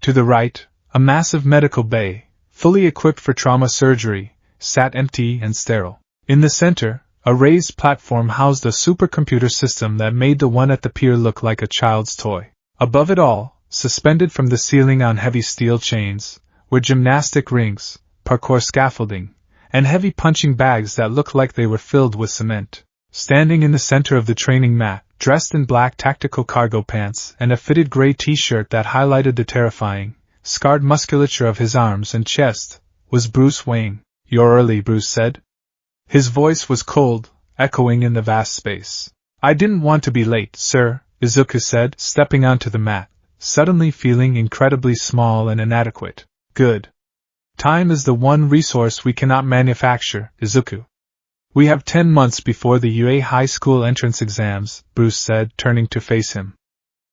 To the right, a massive medical bay, fully equipped for trauma surgery, sat empty and sterile. In the center, a raised platform housed a supercomputer system that made the one at the pier look like a child's toy. Above it all, suspended from the ceiling on heavy steel chains, were gymnastic rings, parkour scaffolding, and heavy punching bags that looked like they were filled with cement. Standing in the center of the training mat, dressed in black tactical cargo pants and a fitted gray t-shirt that highlighted the terrifying, scarred musculature of his arms and chest, was Bruce Wayne. "You're early," Bruce said. His voice was cold, echoing in the vast space. "I didn't want to be late, sir," Izuku said, stepping onto the mat, suddenly feeling incredibly small and inadequate. "Good. Time is the one resource we cannot manufacture, Izuku. We have 10 months before the UA high school entrance exams," Bruce said, turning to face him.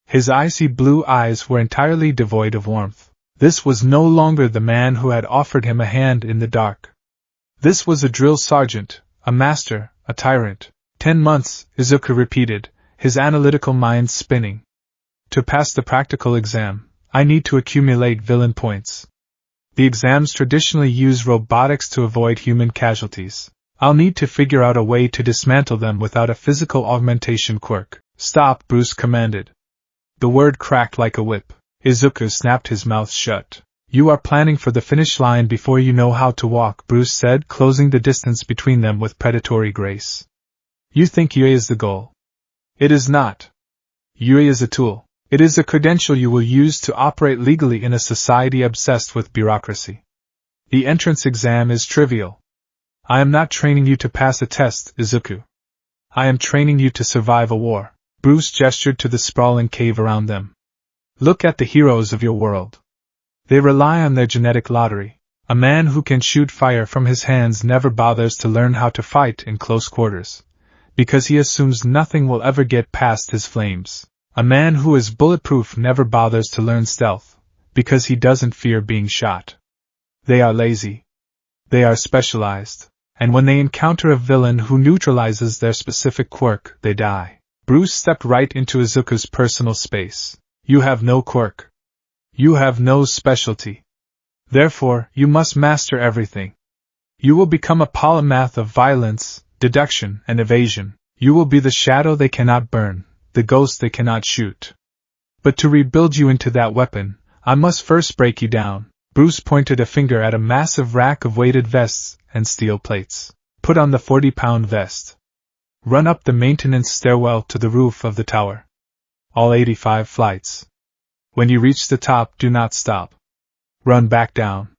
His icy blue eyes were entirely devoid of warmth. This was no longer the man who had offered him a hand in the dark. This was a drill sergeant, a master, a tyrant. 10 months, Izuku repeated, his analytical mind spinning. To pass the practical exam, I need to accumulate villain points. The exams traditionally use robotics to avoid human casualties. I'll need to figure out a way to dismantle them without a physical augmentation quirk. Stop, Bruce commanded. The word cracked like a whip. Izuku snapped his mouth shut. You are planning for the finish line before you know how to walk, Bruce said, closing the distance between them with predatory grace. You think Yui is the goal. It is not. Yui is a tool. It is a credential you will use to operate legally in a society obsessed with bureaucracy. The entrance exam is trivial. I am not training you to pass a test, Izuku. I am training you to survive a war. Bruce gestured to the sprawling cave around them. Look at the heroes of your world. They rely on their genetic lottery. A man who can shoot fire from his hands never bothers to learn how to fight in close quarters, because he assumes nothing will ever get past his flames. A man who is bulletproof never bothers to learn stealth, because he doesn't fear being shot. They are lazy. They are specialized, and when they encounter a villain who neutralizes their specific quirk, they die. Bruce stepped right into Izuku's personal space. You have no quirk. You have no specialty. Therefore, you must master everything. You will become a polymath of violence, deduction, and evasion. You will be the shadow they cannot burn, the ghost they cannot shoot. But to rebuild you into that weapon, I must first break you down. Bruce pointed a finger at a massive rack of weighted vests and steel plates. Put on the 40-pound vest. Run up the maintenance stairwell to the roof of the tower. All 85 flights. When you reach the top, do not stop. Run back down.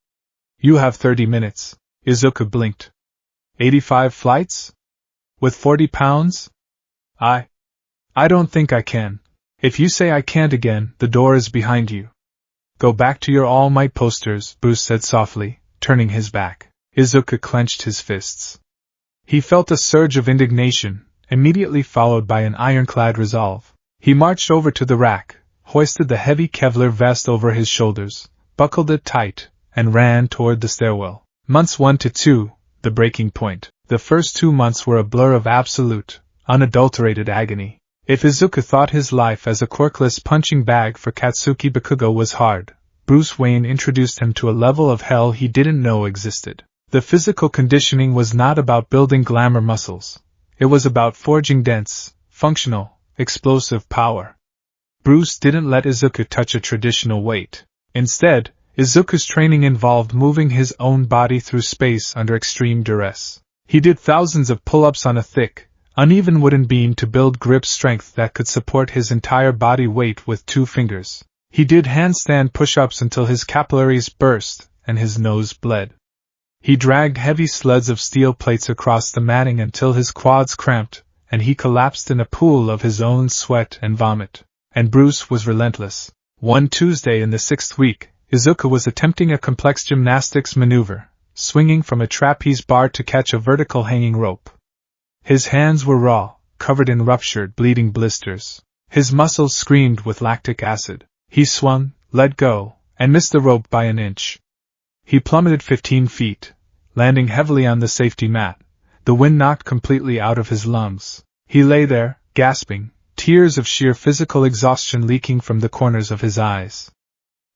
You have 30 minutes. Izuku blinked. 85 flights? With 40 pounds? I don't think I can. If you say I can't again, the door is behind you. Go back to your All Might posters, Bruce said softly, turning his back. Izuku clenched his fists. He felt a surge of indignation, immediately followed by an ironclad resolve. He marched over to the rack, hoisted the heavy Kevlar vest over his shoulders, buckled it tight, and ran toward the stairwell. Months 1 to 2, the breaking point. The first 2 months were a blur of absolute, unadulterated agony. If Izuku thought his life as a quirkless punching bag for Katsuki Bakugo was hard, Bruce Wayne introduced him to a level of hell he didn't know existed. The physical conditioning was not about building glamour muscles. It was about forging dense, functional, explosive power. Bruce didn't let Izuku touch a traditional weight. Instead, Izuku's training involved moving his own body through space under extreme duress. He did thousands of pull-ups on a thick, uneven wooden beam to build grip strength that could support his entire body weight with 2 fingers. He did handstand push-ups until his capillaries burst and his nose bled. He dragged heavy sleds of steel plates across the matting until his quads cramped, and he collapsed in a pool of his own sweat and vomit. And Bruce was relentless. One Tuesday in the 6th week, Izuku was attempting a complex gymnastics maneuver, swinging from a trapeze bar to catch a vertical hanging rope. His hands were raw, covered in ruptured, bleeding blisters. His muscles screamed with lactic acid. He swung, let go, and missed the rope by an inch. He plummeted 15 feet, landing heavily on the safety mat. The wind knocked completely out of his lungs. He lay there, gasping, tears of sheer physical exhaustion leaking from the corners of his eyes.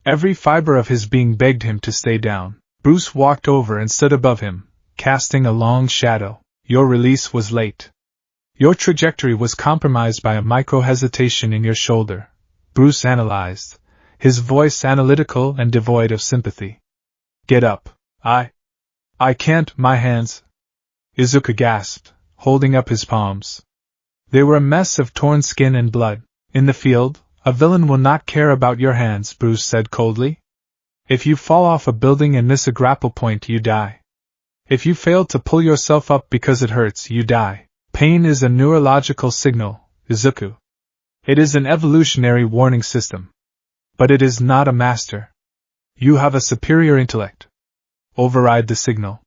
Every fiber of his being begged him to stay down. Bruce walked over and stood above him, casting a long shadow. Your release was late. Your trajectory was compromised by a micro-hesitation in your shoulder, Bruce analyzed, his voice analytical and devoid of sympathy. Get up. I can't, my hands. Izuku gasped, holding up his palms. They were a mess of torn skin and blood. In the field, a villain will not care about your hands, Bruce said coldly. If you fall off a building and miss a grapple point, you die. If you fail to pull yourself up because it hurts, you die. Pain is a neurological signal, Izuku. It is an evolutionary warning system. But it is not a master. You have a superior intellect. Override the signal.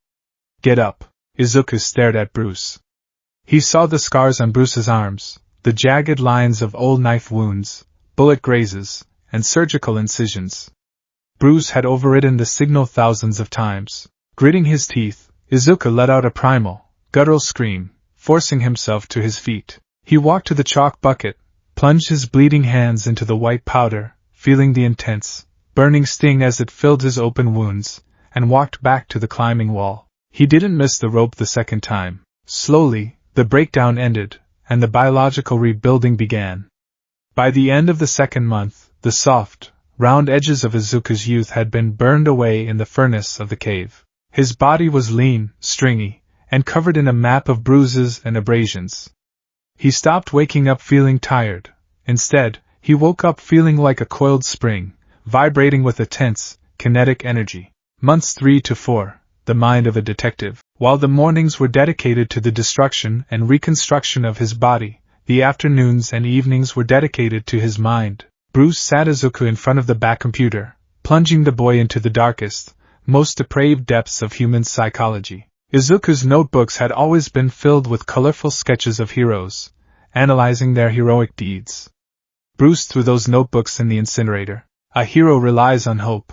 Get up. Izuku stared at Bruce. He saw the scars on Bruce's arms, the jagged lines of old knife wounds, bullet grazes, and surgical incisions. Bruce had overridden the signal thousands of times. Gritting his teeth, Izuku let out a primal, guttural scream, forcing himself to his feet. He walked to the chalk bucket, plunged his bleeding hands into the white powder, feeling the intense, burning sting as it filled his open wounds, and walked back to the climbing wall. He didn't miss the rope the second time. Slowly, the breakdown ended, and the biological rebuilding began. By the end of the second month, the soft, round edges of Izuku's youth had been burned away in the furnace of the cave. His body was lean, stringy, and covered in a map of bruises and abrasions. He stopped waking up feeling tired. Instead, he woke up feeling like a coiled spring, vibrating with a tense, kinetic energy. Months 3 to 4, the mind of a detective. While the mornings were dedicated to the destruction and reconstruction of his body, the afternoons and evenings were dedicated to his mind. Bruce sat Izuku in front of the back computer, plunging the boy into the darkest, most depraved depths of human psychology. Izuku's notebooks had always been filled with colorful sketches of heroes, analyzing their heroic deeds. Bruce threw those notebooks in the incinerator. A hero relies on hope.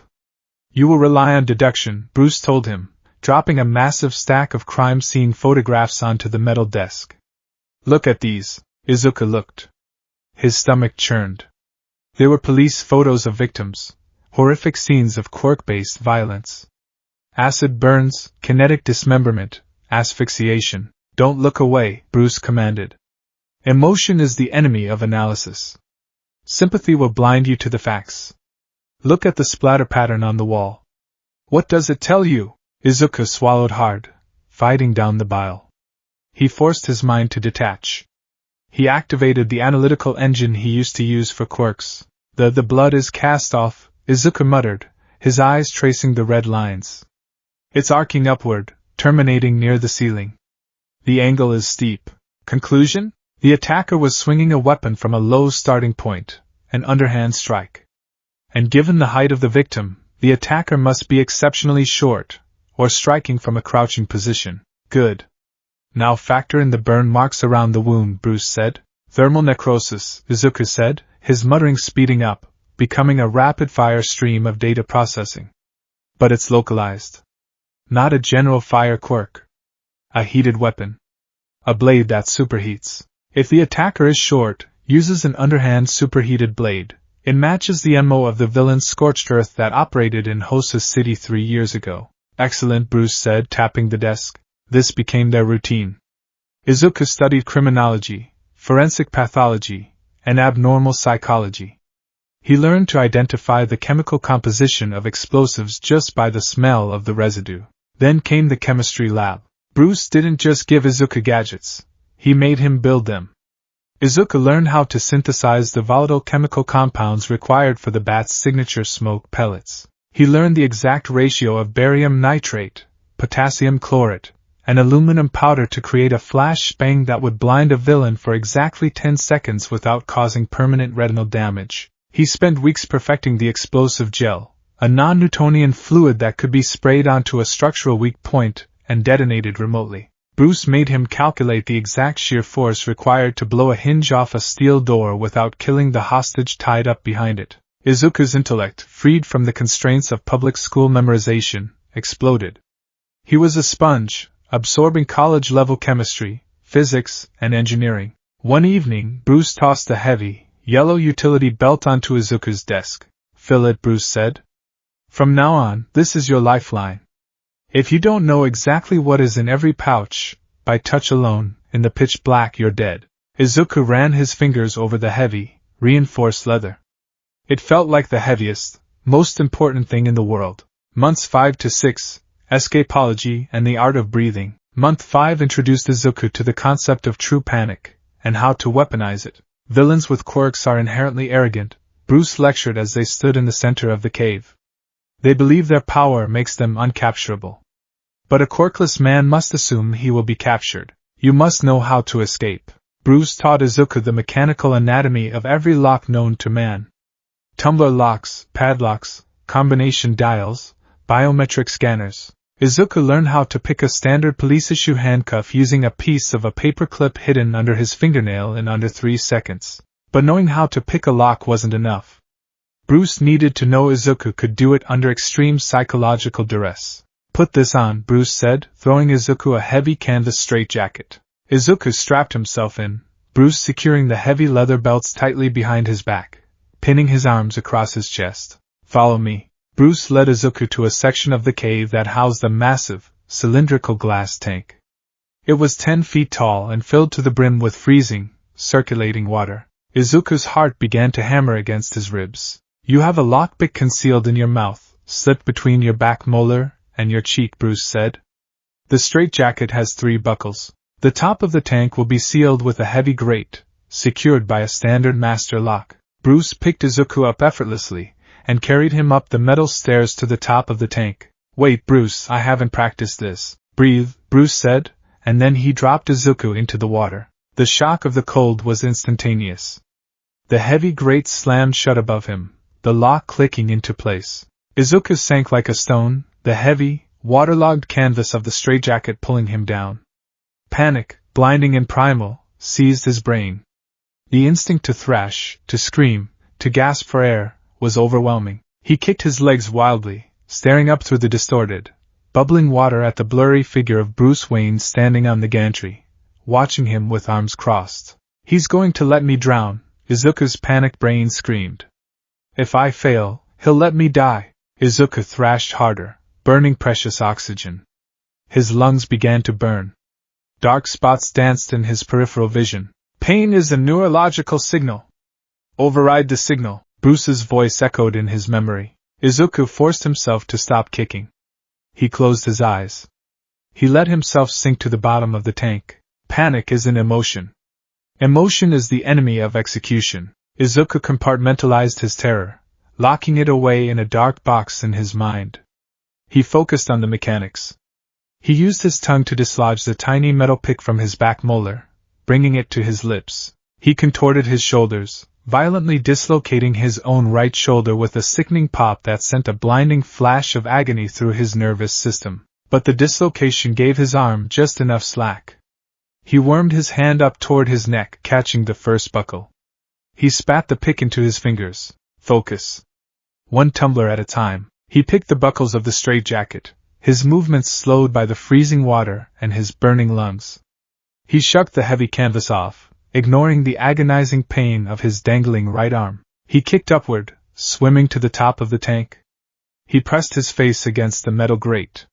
You will rely on deduction, Bruce told him, dropping a massive stack of crime scene photographs onto the metal desk. Look at these. Izuku looked. His stomach churned. They were police photos of victims, horrific scenes of quirk-based violence. Acid burns, kinetic dismemberment, asphyxiation. Don't look away, Bruce commanded. Emotion is the enemy of analysis. Sympathy will blind you to the facts. Look at the splatter pattern on the wall. What does it tell you? Izuku swallowed hard, fighting down the bile. He forced his mind to detach. He activated the analytical engine he used to use for quirks. The blood is cast off, Izuku muttered, his eyes tracing the red lines. It's arcing upward, terminating near the ceiling. The angle is steep. Conclusion? The attacker was swinging a weapon from a low starting point, an underhand strike. And given the height of the victim, the attacker must be exceptionally short, or striking from a crouching position. Good. Now factor in the burn marks around the wound, Bruce said. Thermal necrosis, Izuku said, his muttering speeding up, becoming a rapid-fire stream of data processing. But it's localized. Not a general fire quirk. A heated weapon. A blade that superheats. If the attacker is short, uses an underhand superheated blade, it matches the MO of the villain's scorched earth that operated in Hosa City 3 years ago. Excellent, Bruce said, tapping the desk. This became their routine. Izuku studied criminology, forensic pathology, and abnormal psychology. He learned to identify the chemical composition of explosives just by the smell of the residue. Then came the chemistry lab. Bruce didn't just give Izuku gadgets, he made him build them. Izuku learned how to synthesize the volatile chemical compounds required for the bat's signature smoke pellets. He learned the exact ratio of barium nitrate, potassium chlorate, and aluminum powder to create a flashbang that would blind a villain for exactly 10 seconds without causing permanent retinal damage. He spent weeks perfecting the explosive gel, a non-Newtonian fluid that could be sprayed onto a structural weak point and detonated remotely. Bruce made him calculate the exact shear force required to blow a hinge off a steel door without killing the hostage tied up behind it. Izuku's intellect, freed from the constraints of public school memorization, exploded. He was a sponge, absorbing college-level chemistry, physics, and engineering. One evening, Bruce tossed a heavy, yellow utility belt onto Izuku's desk. Fill it, Bruce said. From now on, this is your lifeline. If you don't know exactly what is in every pouch, by touch alone, in the pitch black you're dead. Izuku ran his fingers over the heavy, reinforced leather. It felt like the heaviest, most important thing in the world. Months 5 to 6, Escapology and the Art of Breathing. Month 5 introduced Izuku to the concept of true panic, and how to weaponize it. Villains with quirks are inherently arrogant, Bruce lectured as they stood in the center of the cave. They believe their power makes them uncapturable. But a quirkless man must assume he will be captured. You must know how to escape. Bruce taught Izuku the mechanical anatomy of every lock known to man. Tumbler locks, padlocks, combination dials, biometric scanners. Izuku learned how to pick a standard police-issue handcuff using a piece of a paperclip hidden under his fingernail in under 3 seconds. But knowing how to pick a lock wasn't enough. Bruce needed to know Izuku could do it under extreme psychological duress. Put this on, Bruce said, throwing Izuku a heavy canvas straitjacket. Izuku strapped himself in, Bruce securing the heavy leather belts tightly behind his back, pinning his arms across his chest. Follow me. Bruce led Izuku to a section of the cave that housed a massive, cylindrical glass tank. It was 10 feet tall and filled to the brim with freezing, circulating water. Izuku's heart began to hammer against his ribs. You have a lockpick concealed in your mouth, slipped between your back molar and your cheek, Bruce said. The straitjacket has 3 buckles. The top of the tank will be sealed with a heavy grate, secured by a standard master lock. Bruce picked Izuku up effortlessly and carried him up the metal stairs to the top of the tank. Wait, Bruce, I haven't practiced this. Breathe, Bruce said, and then he dropped Izuku into the water. The shock of the cold was instantaneous. The heavy grate slammed shut above him, the lock clicking into place. Izuku sank like a stone, the heavy, waterlogged canvas of the straitjacket pulling him down. Panic, blinding and primal, seized his brain. The instinct to thrash, to scream, to gasp for air, was overwhelming. He kicked his legs wildly, staring up through the distorted, bubbling water at the blurry figure of Bruce Wayne standing on the gantry, watching him with arms crossed. He's going to let me drown, Izuku's panicked brain screamed. If I fail, he'll let me die. Izuku thrashed harder, burning precious oxygen. His lungs began to burn. Dark spots danced in his peripheral vision. Pain is a neurological signal. Override the signal, Bruce's voice echoed in his memory. Izuku forced himself to stop kicking. He closed his eyes. He let himself sink to the bottom of the tank. Panic is an emotion. Emotion is the enemy of execution. Izuku compartmentalized his terror, locking it away in a dark box in his mind. He focused on the mechanics. He used his tongue to dislodge the tiny metal pick from his back molar, bringing it to his lips. He contorted his shoulders, violently dislocating his own right shoulder with a sickening pop that sent a blinding flash of agony through his nervous system. But the dislocation gave his arm just enough slack. He wormed his hand up toward his neck, catching the first buckle. He spat the pick into his fingers. Focus. 1 tumbler at a time. He picked the buckles of the straitjacket, his movements slowed by the freezing water and his burning lungs. He shucked the heavy canvas off, ignoring the agonizing pain of his dangling right arm. He kicked upward, swimming to the top of the tank. He pressed his face against the metal grate.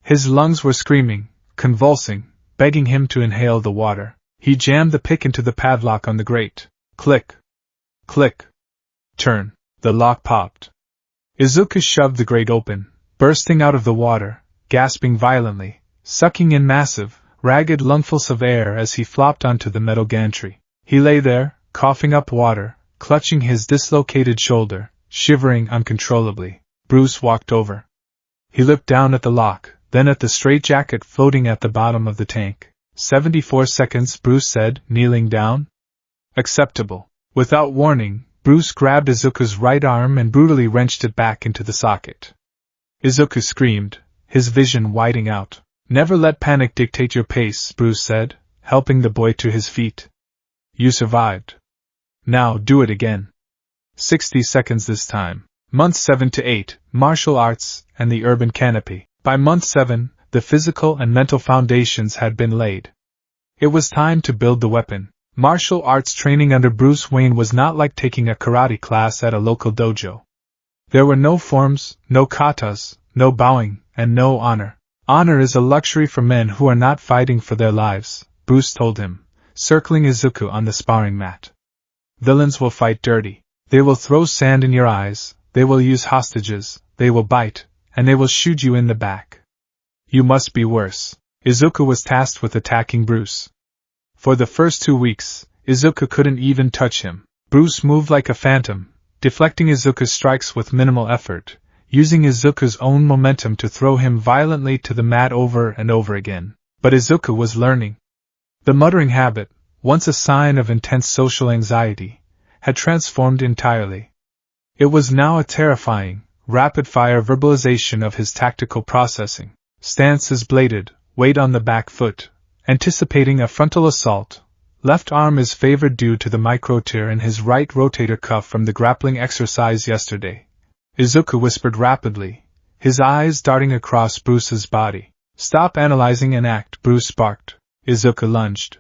His lungs were screaming, convulsing, begging him to inhale the water. He jammed the pick into the padlock on the grate. Click. Click. Turn. The lock popped. Izuku shoved the grate open, bursting out of the water, gasping violently, sucking in massive, ragged lungfuls of air as he flopped onto the metal gantry. He lay there, coughing up water, clutching his dislocated shoulder, shivering uncontrollably. Bruce walked over. He looked down at the lock, then at the straitjacket floating at the bottom of the tank. 74 seconds, Bruce said, kneeling down. Acceptable. Without warning, Bruce grabbed Izuku's right arm and brutally wrenched it back into the socket. Izuku screamed, his vision widening out. Never let panic dictate your pace, Bruce said, helping the boy to his feet. You survived. Now do it again. 60 seconds this time. Month 7 to 8, martial arts and the urban canopy. By month 7, the physical and mental foundations had been laid. It was time to build the weapon. Martial arts training under Bruce Wayne was not like taking a karate class at a local dojo. There were no forms, no katas, no bowing, and no honor. Honor is a luxury for men who are not fighting for their lives, Bruce told him, circling Izuku on the sparring mat. Villains will fight dirty. They will throw sand in your eyes, they will use hostages, they will bite, and they will shoot you in the back. You must be worse. Izuku was tasked with attacking Bruce. For the first 2 weeks, Izuku couldn't even touch him. Bruce moved like a phantom, deflecting Izuku's strikes with minimal effort, using Izuku's own momentum to throw him violently to the mat over and over again. But Izuku was learning. The muttering habit, once a sign of intense social anxiety, had transformed entirely. It was now a terrifying, rapid-fire verbalization of his tactical processing. Stance is bladed, weight on the back foot, anticipating a frontal assault. Left arm is favored due to the micro-tear in his right rotator cuff from the grappling exercise yesterday. Izuku whispered rapidly, his eyes darting across Bruce's body. Stop analyzing and act, Bruce barked. Izuku lunged.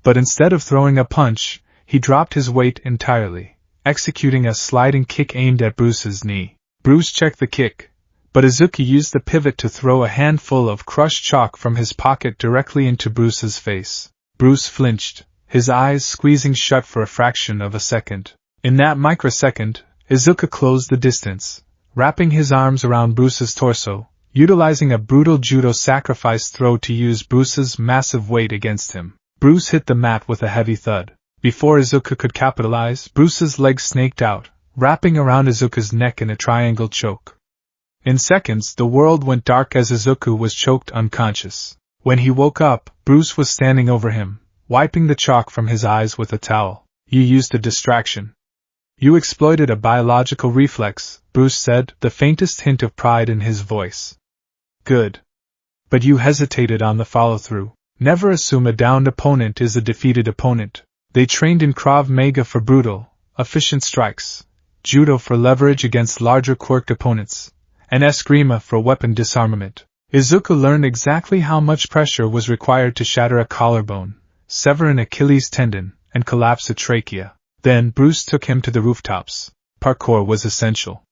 But instead of throwing a punch, he dropped his weight entirely, executing a sliding kick aimed at Bruce's knee. Bruce checked the kick, but Izuku used the pivot to throw a handful of crushed chalk from his pocket directly into Bruce's face. Bruce flinched, his eyes squeezing shut for a fraction of a second. In that microsecond, Izuku closed the distance, wrapping his arms around Bruce's torso, utilizing a brutal judo sacrifice throw to use Bruce's massive weight against him. Bruce hit the mat with a heavy thud. Before Izuku could capitalize, Bruce's legs snaked out, wrapping around Izuku's neck in a triangle choke. In seconds, the world went dark as Izuku was choked unconscious. When he woke up, Bruce was standing over him, wiping the chalk from his eyes with a towel. "You used a distraction. You exploited a biological reflex," Bruce said, the faintest hint of pride in his voice. "Good. But you hesitated on the follow-through. Never assume a downed opponent is a defeated opponent." They trained in Krav Maga for brutal, efficient strikes, Judo for leverage against larger quirked opponents, and Eskrima for weapon disarmament. Izuku learned exactly how much pressure was required to shatter a collarbone, sever an Achilles tendon, and collapse a trachea. Then Bruce took him to the rooftops. Parkour was essential.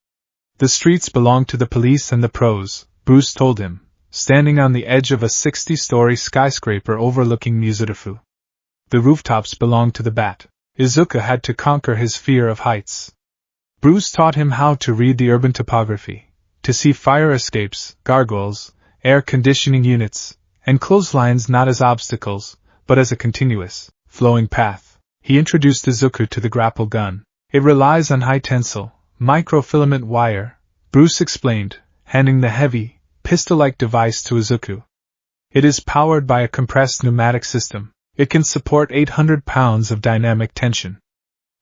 The streets belonged to the police and the pros, Bruce told him, standing on the edge of a 60-story skyscraper overlooking Mizurufu. The rooftops belonged to the Bat. Izuku had to conquer his fear of heights. Bruce taught him how to read the urban topography, to see fire escapes, gargoyles, air conditioning units, and clotheslines not as obstacles, but as a continuous, flowing path. He introduced Izuku to the grapple gun. "It relies on high tensile, microfilament wire," Bruce explained, handing the heavy, pistol-like device to Izuku. "It is powered by a compressed pneumatic system. It can support 800 pounds of dynamic tension.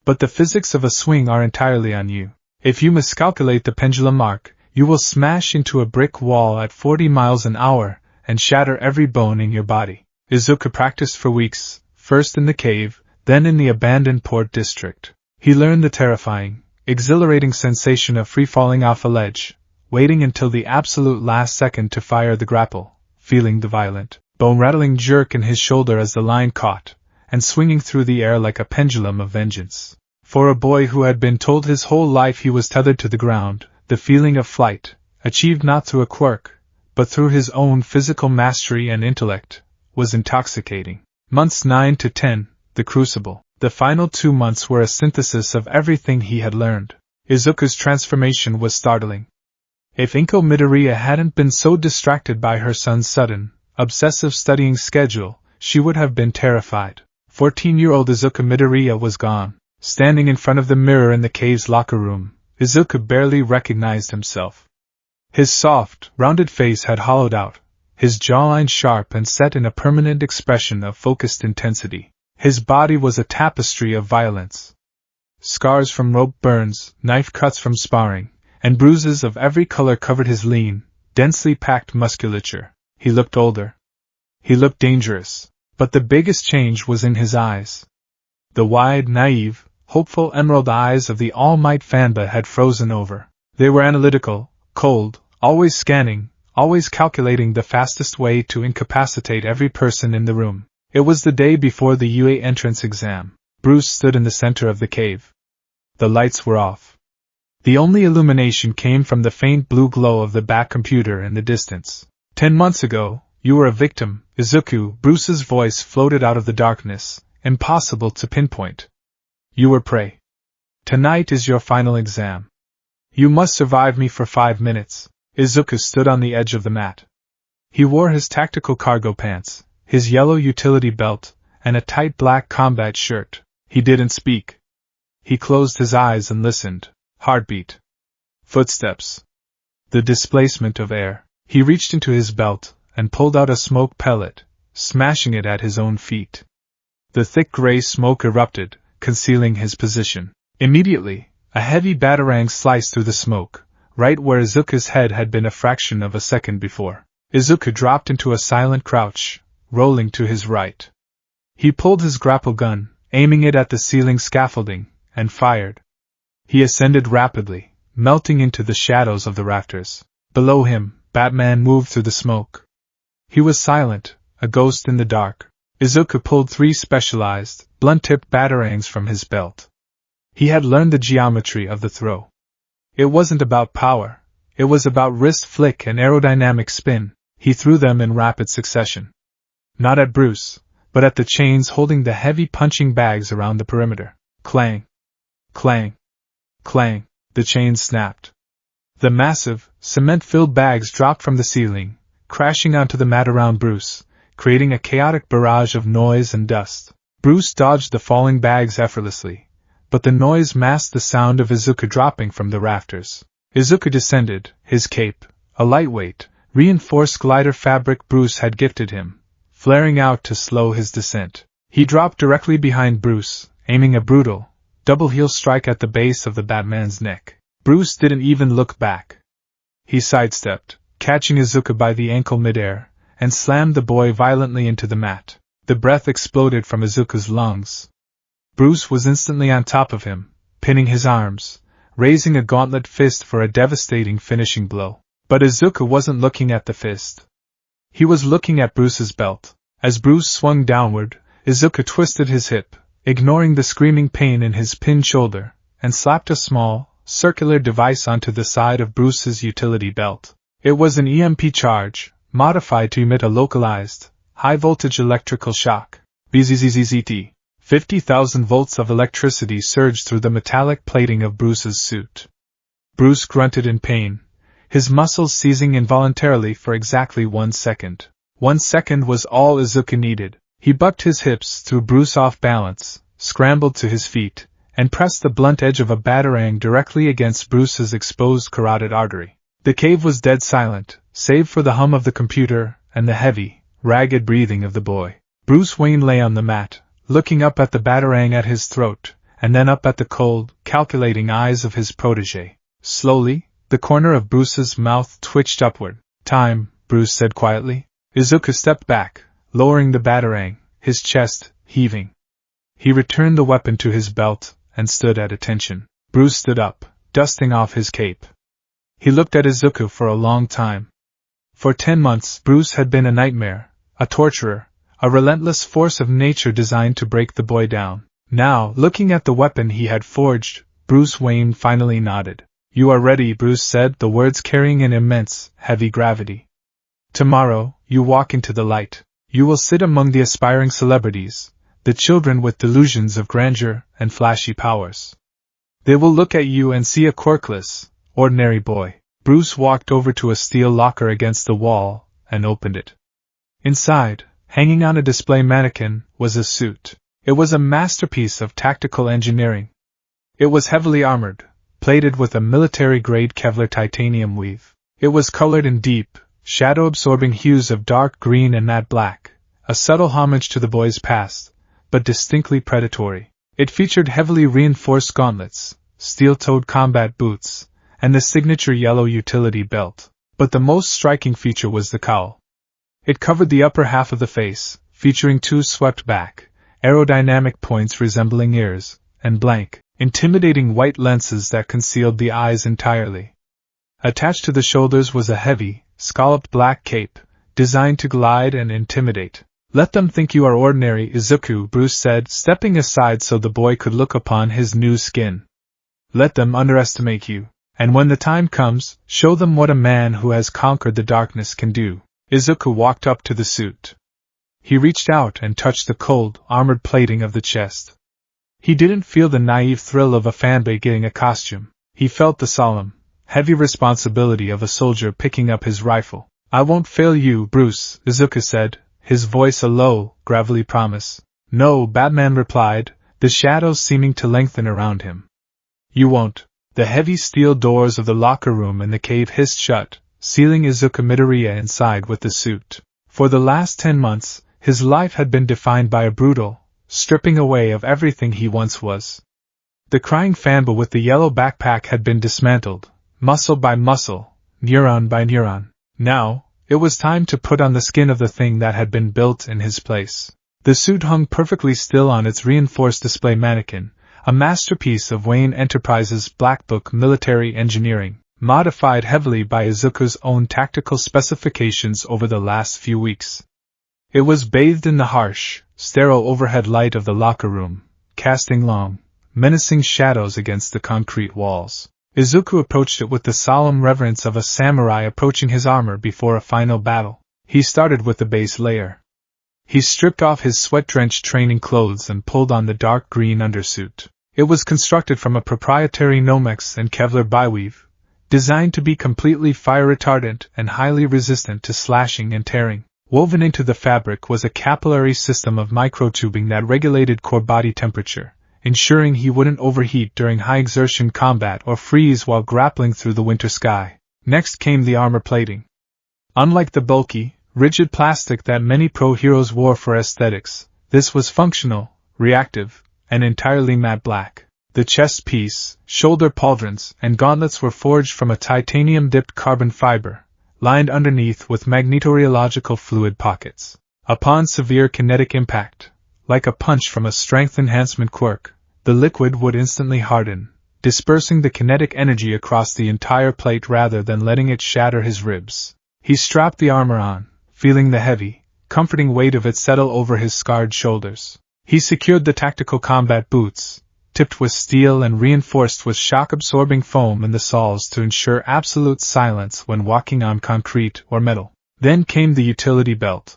But the physics of a swing are entirely on you. If you miscalculate the pendulum arc, you will smash into a brick wall at 40 miles an hour and shatter every bone in your body." Izuku practiced for weeks, first in the cave, then in the abandoned port district. He learned the terrifying, exhilarating sensation of free-falling off a ledge, waiting until the absolute last second to fire the grapple, feeling the violent, bone-rattling jerk in his shoulder as the line caught, and swinging through the air like a pendulum of vengeance. For a boy who had been told his whole life he was tethered to the ground, the feeling of flight, achieved not through a quirk, but through his own physical mastery and intellect, was intoxicating. Months 9 to 10, the Crucible. The final 2 months were a synthesis of everything he had learned. Izuku's transformation was startling. If Inko Midoriya hadn't been so distracted by her son's sudden, obsessive studying schedule, she would have been terrified. 14-year-old Izuku Midoriya was gone. Standing in front of the mirror in the cave's locker room, Izuku barely recognized himself. His soft, rounded face had hollowed out, his jawline sharp and set in a permanent expression of focused intensity. His body was a tapestry of violence. Scars from rope burns, knife cuts from sparring, and bruises of every color covered his lean, densely packed musculature. He looked older. He looked dangerous. But the biggest change was in his eyes. The wide, naive, hopeful emerald eyes of the All Might Fanba had frozen over. They were analytical, cold, always scanning, always calculating the fastest way to incapacitate every person in the room. It was the day before the UA entrance exam. Bruce stood in the center of the cave. The lights were off. The only illumination came from the faint blue glow of the back computer in the distance. 10 months ago, you were a victim, Izuku. Bruce's voice floated out of the darkness, impossible to pinpoint. You were prey. Tonight is your final exam. You must survive me for 5 minutes. Izuku stood on the edge of the mat. He wore his tactical cargo pants, his yellow utility belt, and a tight black combat shirt. He didn't speak. He closed his eyes and listened. Heartbeat. Footsteps. The displacement of air. He reached into his belt and pulled out a smoke pellet, smashing it at his own feet. The thick gray smoke erupted, concealing his position. Immediately, a heavy batarang sliced through the smoke, right where Izuku's head had been a fraction of a second before. Izuku dropped into a silent crouch, rolling to his right. He pulled his grapple gun, aiming it at the ceiling scaffolding, and fired. He ascended rapidly, melting into the shadows of the rafters. Below him, Batman moved through the smoke. He was silent, a ghost in the dark. Izuku pulled 3 specialized, blunt-tipped batarangs from his belt. He had learned the geometry of the throw. It wasn't about power, It was about wrist flick and aerodynamic spin. He threw them in rapid succession. Not at Bruce, but at the chains holding the heavy punching bags around the perimeter. Clang! Clang! Clang! The chains snapped. The massive, cement-filled bags dropped from the ceiling, crashing onto the mat around Bruce, creating a chaotic barrage of noise and dust. Bruce dodged the falling bags effortlessly, but the noise masked the sound of Izuku dropping from the rafters. Izuku descended, his cape, a lightweight, reinforced glider fabric Bruce had gifted him, flaring out to slow his descent. He dropped directly behind Bruce, aiming a brutal, double heel strike at the base of the Batman's neck. Bruce didn't even look back. He sidestepped, catching Izuku by the ankle midair, and slammed the boy violently into the mat. The breath exploded from Izuku's lungs. Bruce was instantly on top of him, pinning his arms, raising a gauntlet fist for a devastating finishing blow. But Izuku wasn't looking at the fist. He was looking at Bruce's belt. As Bruce swung downward, Izuku twisted his hip, ignoring the screaming pain in his pinned shoulder, and slapped a small, circular device onto the side of Bruce's utility belt. It was an EMP charge, modified to emit a localized, high-voltage electrical shock. BZZZT. 50,000 volts of electricity surged through the metallic plating of Bruce's suit. Bruce grunted in pain, his muscles seizing involuntarily for exactly 1 second. 1 second was all Izuku needed. He bucked his hips, threw Bruce off balance, scrambled to his feet, and pressed the blunt edge of a batarang directly against Bruce's exposed carotid artery. The cave was dead silent, save for the hum of the computer and the heavy, ragged breathing of the boy. Bruce Wayne lay on the mat, looking up at the batarang at his throat, and then up at the cold, calculating eyes of his protege. Slowly, the corner of Bruce's mouth twitched upward. "Time," Bruce said quietly. Izuku stepped back, lowering the batarang, his chest heaving. He returned the weapon to his belt and stood at attention. Bruce stood up, dusting off his cape. He looked at Izuku for a long time. For 10 months, Bruce had been a nightmare, a torturer, a relentless force of nature designed to break the boy down. Now, looking at the weapon he had forged, Bruce Wayne finally nodded. "You are ready," Bruce said, the words carrying an immense, heavy gravity. "Tomorrow, you walk into the light. You will sit among the aspiring celebrities, the children with delusions of grandeur and flashy powers. They will look at you and see a quirkless, ordinary boy." Bruce walked over to a steel locker against the wall and opened it. Inside, hanging on a display mannequin, was a suit. It was a masterpiece of tactical engineering. It was heavily armored, plated with a military-grade Kevlar titanium weave. It was colored in deep, shadow-absorbing hues of dark green and matte black, a subtle homage to the boy's past, but distinctly predatory. It featured heavily reinforced gauntlets, steel-toed combat boots, and the signature yellow utility belt. But the most striking feature was the cowl. It covered the upper half of the face, featuring 2 swept-back, aerodynamic points resembling ears, and blank, intimidating white lenses that concealed the eyes entirely. Attached to the shoulders was a heavy, scalloped black cape, designed to glide and intimidate. "Let them think you are ordinary, Izuku," Bruce said, stepping aside so the boy could look upon his new skin. "Let them underestimate you, and when the time comes, show them what a man who has conquered the darkness can do." Izuku walked up to the suit. He reached out and touched the cold, armored plating of the chest. He didn't feel the naive thrill of a fanboy getting a costume. He felt the solemn, heavy responsibility of a soldier picking up his rifle. "I won't fail you, Bruce," Izuku said, his voice a low, gravelly promise. "No," Batman replied, the shadows seeming to lengthen around him. "You won't." The heavy steel doors of the locker room in the cave hissed shut, sealing Izuku Midoriya inside with the suit. For the last 10 months, his life had been defined by a brutal, stripping away of everything he once was. The crying fanboy with the yellow backpack had been dismantled, muscle by muscle, neuron by neuron. Now, it was time to put on the skin of the thing that had been built in his place. The suit hung perfectly still on its reinforced display mannequin, a masterpiece of Wayne Enterprises' Black Book military engineering, modified heavily by Izuku's own tactical specifications over the last few weeks. It was bathed in the harsh, sterile overhead light of the locker room, casting long, menacing shadows against the concrete walls. Izuku approached it with the solemn reverence of a samurai approaching his armor before a final battle. He started with the base layer. He stripped off his sweat-drenched training clothes and pulled on the dark green undersuit. It was constructed from a proprietary Nomex and Kevlar biweave, designed to be completely fire-retardant and highly resistant to slashing and tearing. Woven into the fabric was a capillary system of microtubing that regulated core body temperature, ensuring he wouldn't overheat during high-exertion combat or freeze while grappling through the winter sky. Next came the armor plating. Unlike the bulky, rigid plastic that many pro-heroes wore for aesthetics, this was functional, reactive, and entirely matte black. The chest piece, shoulder pauldrons, and gauntlets were forged from a titanium-dipped carbon fiber, lined underneath with magnetorheological fluid pockets. Upon severe kinetic impact, like a punch from a strength enhancement quirk, the liquid would instantly harden, dispersing the kinetic energy across the entire plate rather than letting it shatter his ribs. He strapped the armor on, feeling the heavy, comforting weight of it settle over his scarred shoulders. He secured the tactical combat boots, tipped with steel and reinforced with shock-absorbing foam in the soles to ensure absolute silence when walking on concrete or metal. Then came the utility belt.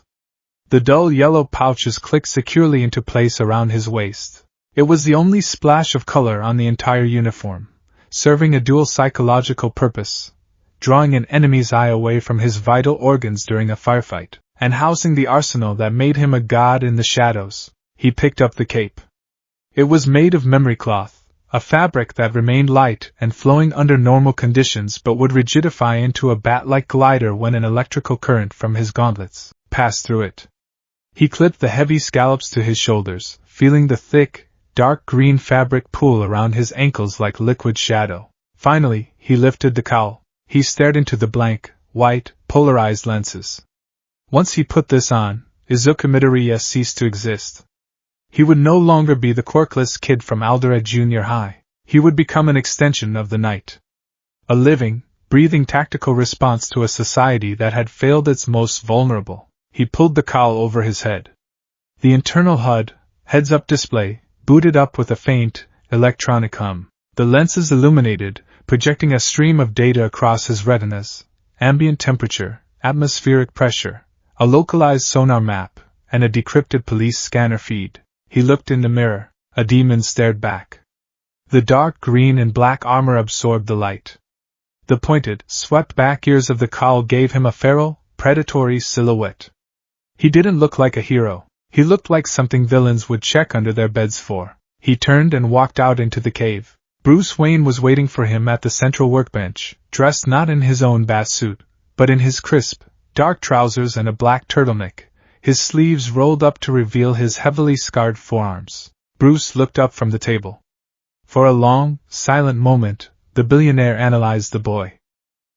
The dull yellow pouches clicked securely into place around his waist. It was the only splash of color on the entire uniform, serving a dual psychological purpose, drawing an enemy's eye away from his vital organs during a firefight, and housing the arsenal that made him a god in the shadows. He picked up the cape. It was made of memory cloth, a fabric that remained light and flowing under normal conditions but would rigidify into a bat-like glider when an electrical current from his gauntlets passed through it. He clipped the heavy scallops to his shoulders, feeling the thick, dark green fabric pool around his ankles like liquid shadow. Finally, he lifted the cowl. He stared into the blank, white, polarized lenses. Once he put this on, Izuku Midoriya ceased to exist. He would no longer be the quirkless kid from Aldera Junior High. He would become an extension of the night. A living, breathing tactical response to a society that had failed its most vulnerable. He pulled the cowl over his head. The internal HUD, heads-up display, booted up with a faint, electronic hum. The lenses illuminated, projecting a stream of data across his retinas: ambient temperature, atmospheric pressure, a localized sonar map, and a decrypted police scanner feed. He looked in the mirror. A demon stared back. The dark green and black armor absorbed the light. The pointed, swept-back ears of the cowl gave him a feral, predatory silhouette. He didn't look like a hero. He looked like something villains would check under their beds for. He turned and walked out into the cave. Bruce Wayne was waiting for him at the central workbench, dressed not in his own bat-suit, but in his crisp, dark trousers and a black turtleneck, his sleeves rolled up to reveal his heavily scarred forearms. Bruce looked up from the table. For a long, silent moment, the billionaire analyzed the boy.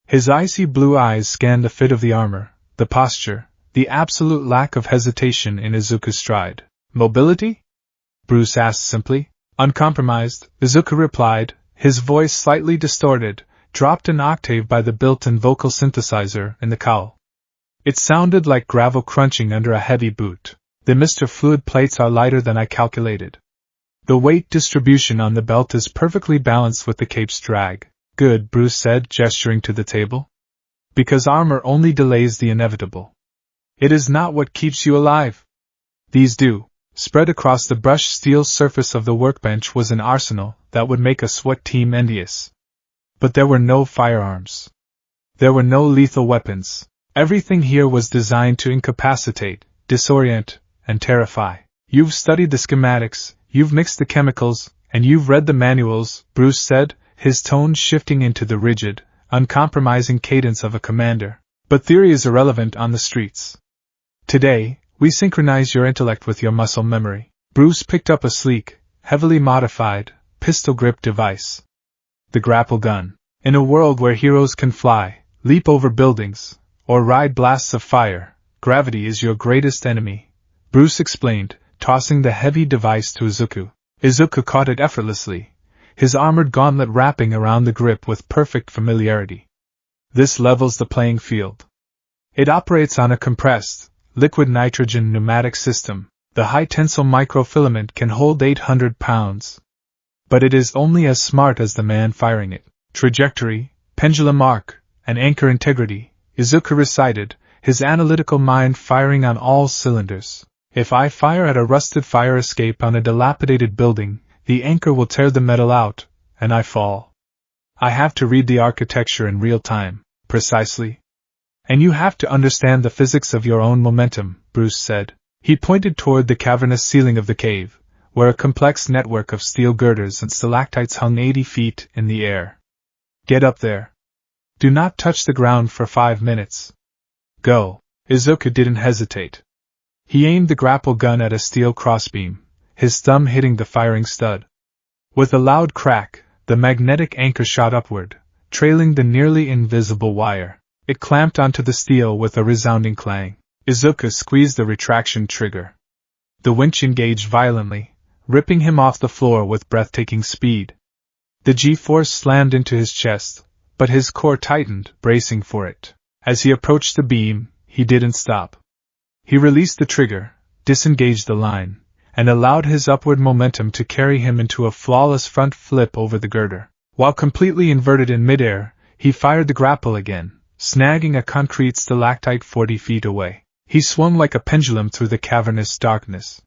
His icy blue eyes scanned the fit of the armor, the posture, the absolute lack of hesitation in Izuku's stride. Mobility? Bruce asked simply. Uncompromised, Izuku replied, his voice slightly distorted, dropped an octave by the built-in vocal synthesizer in the cowl. It sounded like gravel crunching under a heavy boot. The Mr. Fluid plates are lighter than I calculated. The weight distribution on the belt is perfectly balanced with the cape's drag. Good, Bruce said, gesturing to the table. Because armor only delays the inevitable. It is not what keeps you alive. These do. Spread across the brushed steel surface of the workbench was an arsenal that would make a SWAT team envious. But there were no firearms. There were no lethal weapons. Everything here was designed to incapacitate, disorient, and terrify. You've studied the schematics, you've mixed the chemicals, and you've read the manuals, Bruce said, his tone shifting into the rigid, uncompromising cadence of a commander. But theory is irrelevant on the streets. Today, we synchronize your intellect with your muscle memory. Bruce picked up a sleek, heavily modified, pistol-grip device. The grapple gun. In a world where heroes can fly, leap over buildings, or ride blasts of fire, gravity is your greatest enemy, Bruce explained, tossing the heavy device to Izuku. Izuku caught it effortlessly, his armored gauntlet wrapping around the grip with perfect familiarity. This levels the playing field. It operates on a compressed, liquid nitrogen pneumatic system. The high-tensile microfilament can hold 800 pounds. But it is only as smart as the man firing it. trajectory, pendulum arc, and anchor integrity, Izuku recited, his analytical mind firing on all cylinders. If I fire at a rusted fire escape on a dilapidated building, the anchor will tear the metal out, and I fall. I have to read the architecture in real time, precisely. And you have to understand the physics of your own momentum, Bruce said. He pointed toward the cavernous ceiling of the cave, where a complex network of steel girders and stalactites hung 80 feet in the air. Get up there. Do not touch the ground for 5 minutes. Go. Izuku didn't hesitate. He aimed the grapple gun at a steel crossbeam, his thumb hitting the firing stud. With a loud crack, the magnetic anchor shot upward, trailing the nearly invisible wire. It clamped onto the steel with a resounding clang. Izuku squeezed the retraction trigger. The winch engaged violently, ripping him off the floor with breathtaking speed. The G-force slammed into his chest, but his core tightened, bracing for it. As he approached the beam, he didn't stop. He released the trigger, disengaged the line, and allowed his upward momentum to carry him into a flawless front flip over the girder. While completely inverted in midair, he fired the grapple again, snagging a concrete stalactite 40 feet away. He swung like a pendulum through the cavernous darkness.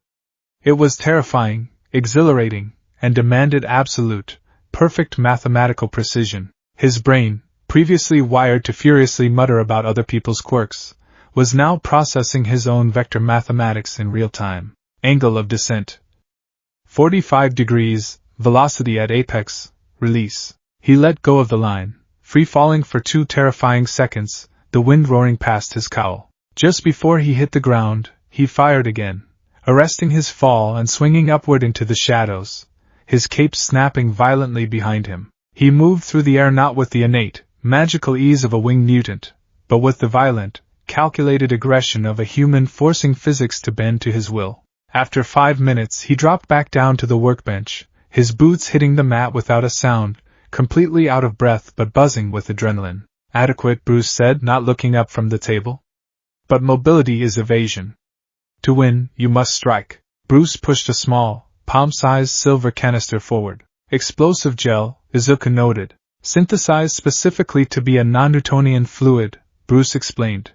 It was terrifying, exhilarating, and demanded absolute, perfect mathematical precision. His brain, previously wired to furiously mutter about other people's quirks, was now processing his own vector mathematics in real time. Angle of descent: 45 degrees, velocity at apex, release. He let go of the line, free-falling for 2 terrifying seconds, the wind roaring past his cowl. Just before he hit the ground, he fired again, arresting his fall and swinging upward into the shadows, his cape snapping violently behind him. He moved through the air not with the innate, magical ease of a winged mutant, but with the violent, calculated aggression of a human forcing physics to bend to his will. After 5 minutes he dropped back down to the workbench, his boots hitting the mat without a sound, completely out of breath but buzzing with adrenaline. Adequate, Bruce said, not looking up from the table. But mobility is evasion. To win, you must strike. Bruce pushed a small, palm-sized silver canister forward. Explosive gel, Izuku noted. Synthesized specifically to be a non-Newtonian fluid, Bruce explained.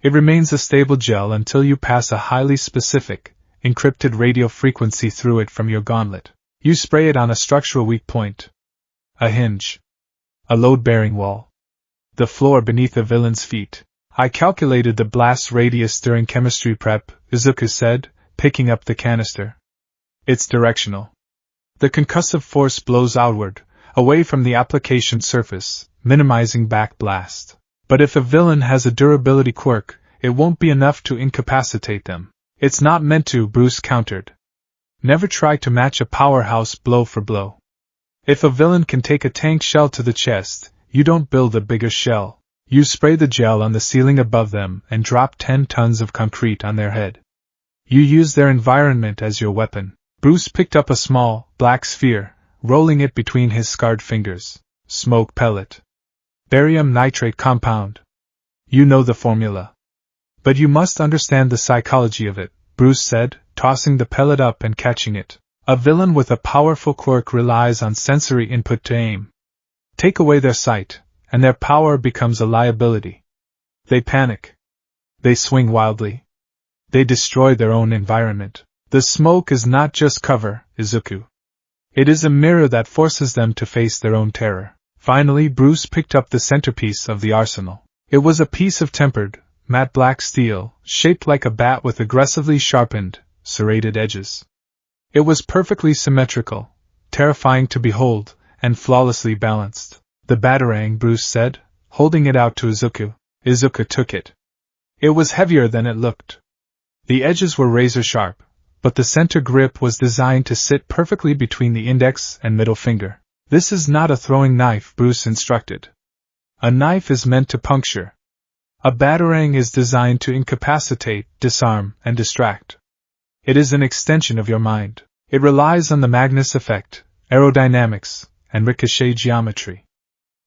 It remains a stable gel until you pass a highly specific, encrypted radio frequency through it from your gauntlet. You spray it on a structural weak point. A hinge. A load-bearing wall. The floor beneath a villain's feet. I calculated the blast radius during chemistry prep, Izuku said, picking up the canister. It's directional. The concussive force blows outward, away from the application surface, minimizing back blast. But if a villain has a durability quirk, it won't be enough to incapacitate them. It's not meant to, Bruce countered. Never try to match a powerhouse blow for blow. If a villain can take a tank shell to the chest, you don't build a bigger shell. You spray the gel on the ceiling above them and drop 10 tons of concrete on their head. You use their environment as your weapon. Bruce picked up a small, black sphere, rolling it between his scarred fingers. Smoke pellet. Barium nitrate compound. You know the formula. But you must understand the psychology of it, Bruce said, tossing the pellet up and catching it. A villain with a powerful quirk relies on sensory input to aim. Take away their sight, and their power becomes a liability. They panic. They swing wildly. They destroy their own environment. The smoke is not just cover, Izuku. It is a mirror that forces them to face their own terror. Finally, Bruce picked up the centerpiece of the arsenal. It was a piece of tempered, matte black steel, shaped like a bat with aggressively sharpened, serrated edges. It was perfectly symmetrical, terrifying to behold, and flawlessly balanced. The batarang, Bruce said, holding it out to Izuku. Izuku took it. It was heavier than it looked. The edges were razor-sharp, but the center grip was designed to sit perfectly between the index and middle finger. This is not a throwing knife, Bruce instructed. A knife is meant to puncture. A batarang is designed to incapacitate, disarm, and distract. It is an extension of your mind. It relies on the Magnus effect, aerodynamics, and ricochet geometry.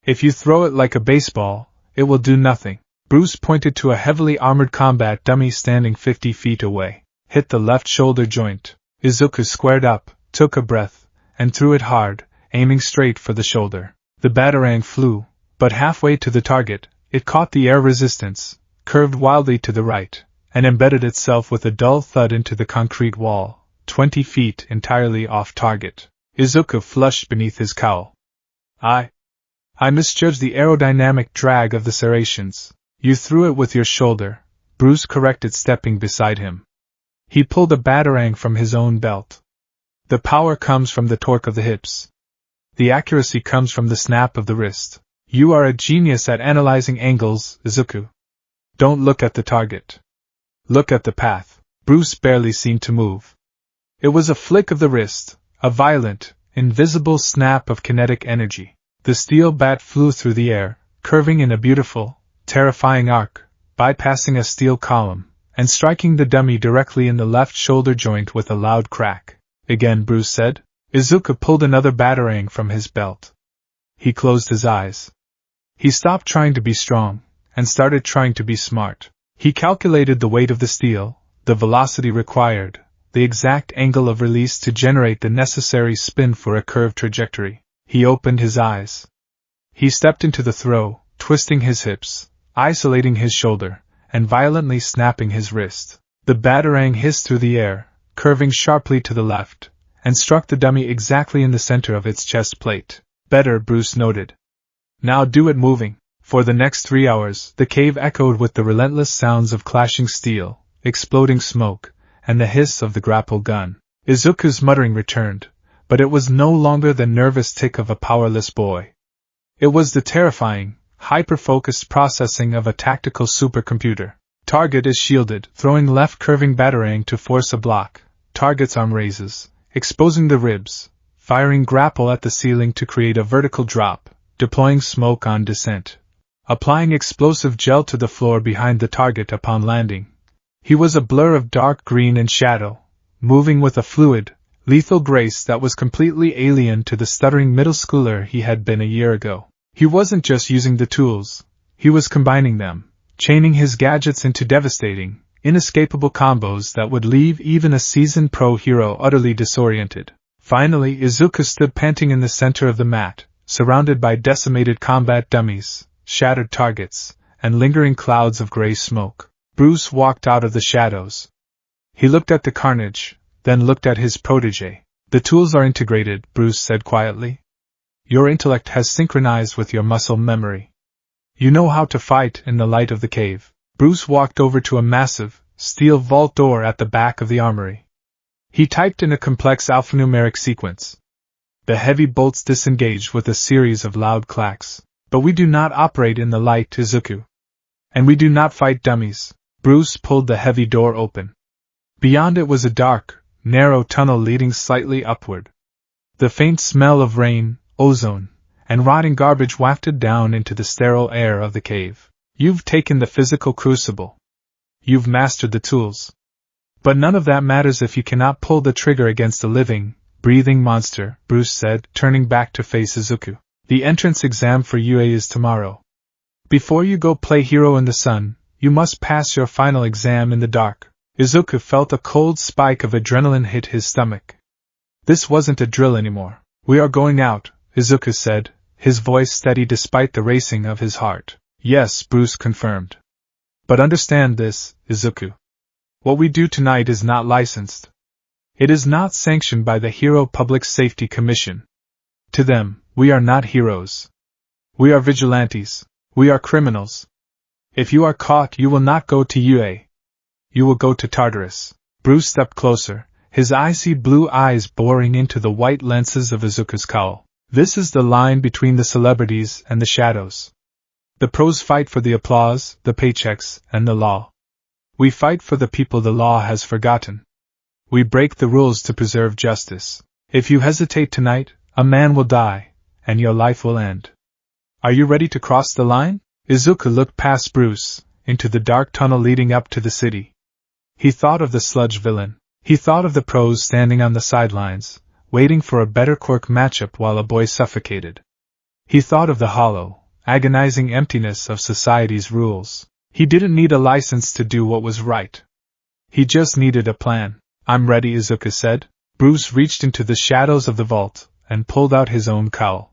If you throw it like a baseball, it will do nothing. Bruce pointed to a heavily armored combat dummy standing 50 feet away. Hit the left shoulder joint. Izuku squared up, took a breath, and threw it hard, aiming straight for the shoulder. The batarang flew, but halfway to the target, it caught the air resistance, curved wildly to the right, and embedded itself with a dull thud into the concrete wall, 20 feet entirely off target. Izuku flushed beneath his cowl. I misjudged the aerodynamic drag of the serrations. You threw it with your shoulder, Bruce corrected, stepping beside him. He pulled a batarang from his own belt. The power comes from the torque of the hips. The accuracy comes from the snap of the wrist. You are a genius at analyzing angles, Izuku. Don't look at the target. Look at the path. Bruce barely seemed to move. It was a flick of the wrist, a violent, invisible snap of kinetic energy. The steel bat flew through the air, curving in a beautiful, terrifying arc, bypassing a steel column, and striking the dummy directly in the left shoulder joint with a loud crack. Again, Bruce said. Izuku pulled another batarang from his belt. He closed his eyes. He stopped trying to be strong, and started trying to be smart. He calculated the weight of the steel, the velocity required, the exact angle of release to generate the necessary spin for a curved trajectory. He opened his eyes. He stepped into the throw, twisting his hips, isolating his shoulder, and violently snapping his wrist. The batarang hissed through the air, curving sharply to the left, and struck the dummy exactly in the center of its chest plate. Better, Bruce noted. Now do it moving. For the next 3 hours, the cave echoed with the relentless sounds of clashing steel, exploding smoke, and the hiss of the grapple gun. Izuku's muttering returned, but it was no longer the nervous tick of a powerless boy. It was the terrifying, hyper-focused processing of a tactical supercomputer. Target is shielded, throwing left curving batarang to force a block. Target's arm raises, exposing the ribs, firing grapple at the ceiling to create a vertical drop, deploying smoke on descent, applying explosive gel to the floor behind the target upon landing. He was a blur of dark green and shadow, moving with a fluid, lethal grace that was completely alien to the stuttering middle schooler he had been a year ago. He wasn't just using the tools, he was combining them, chaining his gadgets into devastating, inescapable combos that would leave even a seasoned pro hero utterly disoriented. Finally, Izuku stood panting in the center of the mat, surrounded by decimated combat dummies, shattered targets, and lingering clouds of gray smoke. Bruce walked out of the shadows. He looked at the carnage, then looked at his protege. The tools are integrated, Bruce said quietly. Your intellect has synchronized with your muscle memory. You know how to fight in the light of the cave. Bruce walked over to a massive, steel vault door at the back of the armory. He typed in a complex alphanumeric sequence. The heavy bolts disengaged with a series of loud clacks. But we do not operate in the light, Izuku. And we do not fight dummies. Bruce pulled the heavy door open. Beyond it was a dark, narrow tunnel leading slightly upward. The faint smell of rain, ozone, and rotting garbage wafted down into the sterile air of the cave. You've taken the physical crucible. You've mastered the tools. But none of that matters if you cannot pull the trigger against a living, breathing monster, Bruce said, turning back to face Izuku. The entrance exam for UA is tomorrow. Before you go play hero in the sun, you must pass your final exam in the dark. Izuku felt a cold spike of adrenaline hit his stomach. This wasn't a drill anymore. We are going out, Izuku said, his voice steady despite the racing of his heart. Yes, Bruce confirmed. But understand this, Izuku. What we do tonight is not licensed. It is not sanctioned by the Hero Public Safety Commission. To them, we are not heroes. We are vigilantes. We are criminals. If you are caught, you will not go to UA. You will go to Tartarus. Bruce stepped closer, his icy blue eyes boring into the white lenses of Izuku's cowl. This is the line between the celebrities and the shadows. The pros fight for the applause, the paychecks, and the law. We fight for the people the law has forgotten. We break the rules to preserve justice. If you hesitate tonight, a man will die, and your life will end. Are you ready to cross the line? Izuku looked past Bruce, into the dark tunnel leading up to the city. He thought of the sludge villain. He thought of the pros standing on the sidelines, waiting for a better quirk matchup while a boy suffocated. He thought of the hollow, agonizing emptiness of society's rules. He didn't need a license to do what was right. He just needed a plan. I'm ready, Izuku said. Bruce reached into the shadows of the vault and pulled out his own cowl.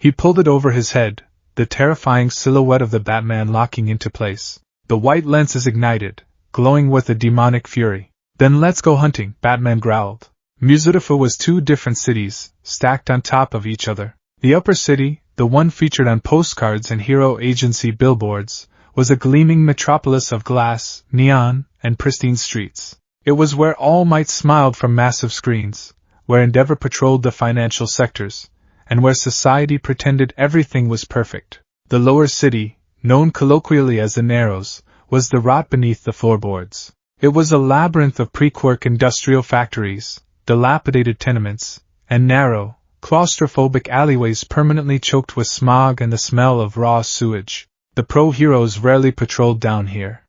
He pulled it over his head, the terrifying silhouette of the Batman locking into place. The white lenses ignited, glowing with a demonic fury. Then let's go hunting, Batman growled. Muzdalifa was two different cities, stacked on top of each other. The upper city, the one featured on postcards and hero agency billboards, was a gleaming metropolis of glass, neon, and pristine streets. It was where All Might smiled from massive screens, where Endeavor patrolled the financial sectors, and where society pretended everything was perfect. The lower city, known colloquially as the Narrows, was the rot beneath the floorboards. It was a labyrinth of pre-quirk industrial factories, dilapidated tenements, and narrow, claustrophobic alleyways permanently choked with smog and the smell of raw sewage. The pro-heroes rarely patrolled down here.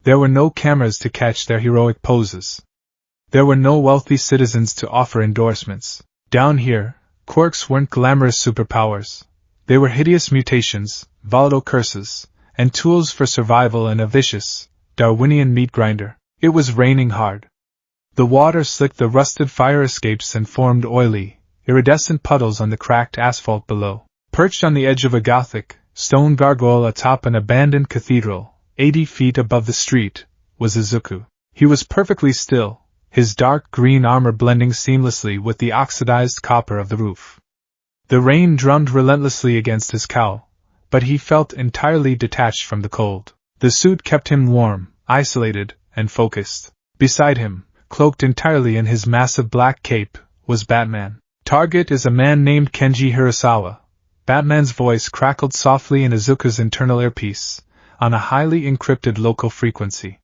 There were no cameras to catch their heroic poses. There were no wealthy citizens to offer endorsements. Down here, quirks weren't glamorous superpowers. They were hideous mutations, volatile curses, and tools for survival in a vicious, Darwinian meat grinder. It was raining hard. The water slicked the rusted fire escapes and formed oily, iridescent puddles on the cracked asphalt below. Perched on the edge of a Gothic, stone gargoyle atop an abandoned cathedral, 80 feet above the street, was Izuku. He was perfectly still, his dark green armor blending seamlessly with the oxidized copper of the roof. The rain drummed relentlessly against his cowl, but he felt entirely detached from the cold. The suit kept him warm, isolated, and focused. Beside him, cloaked entirely in his massive black cape, was Batman. Target is a man named Kenji Hirasawa. Batman's voice crackled softly in Izuku's internal earpiece, on a highly encrypted local frequency.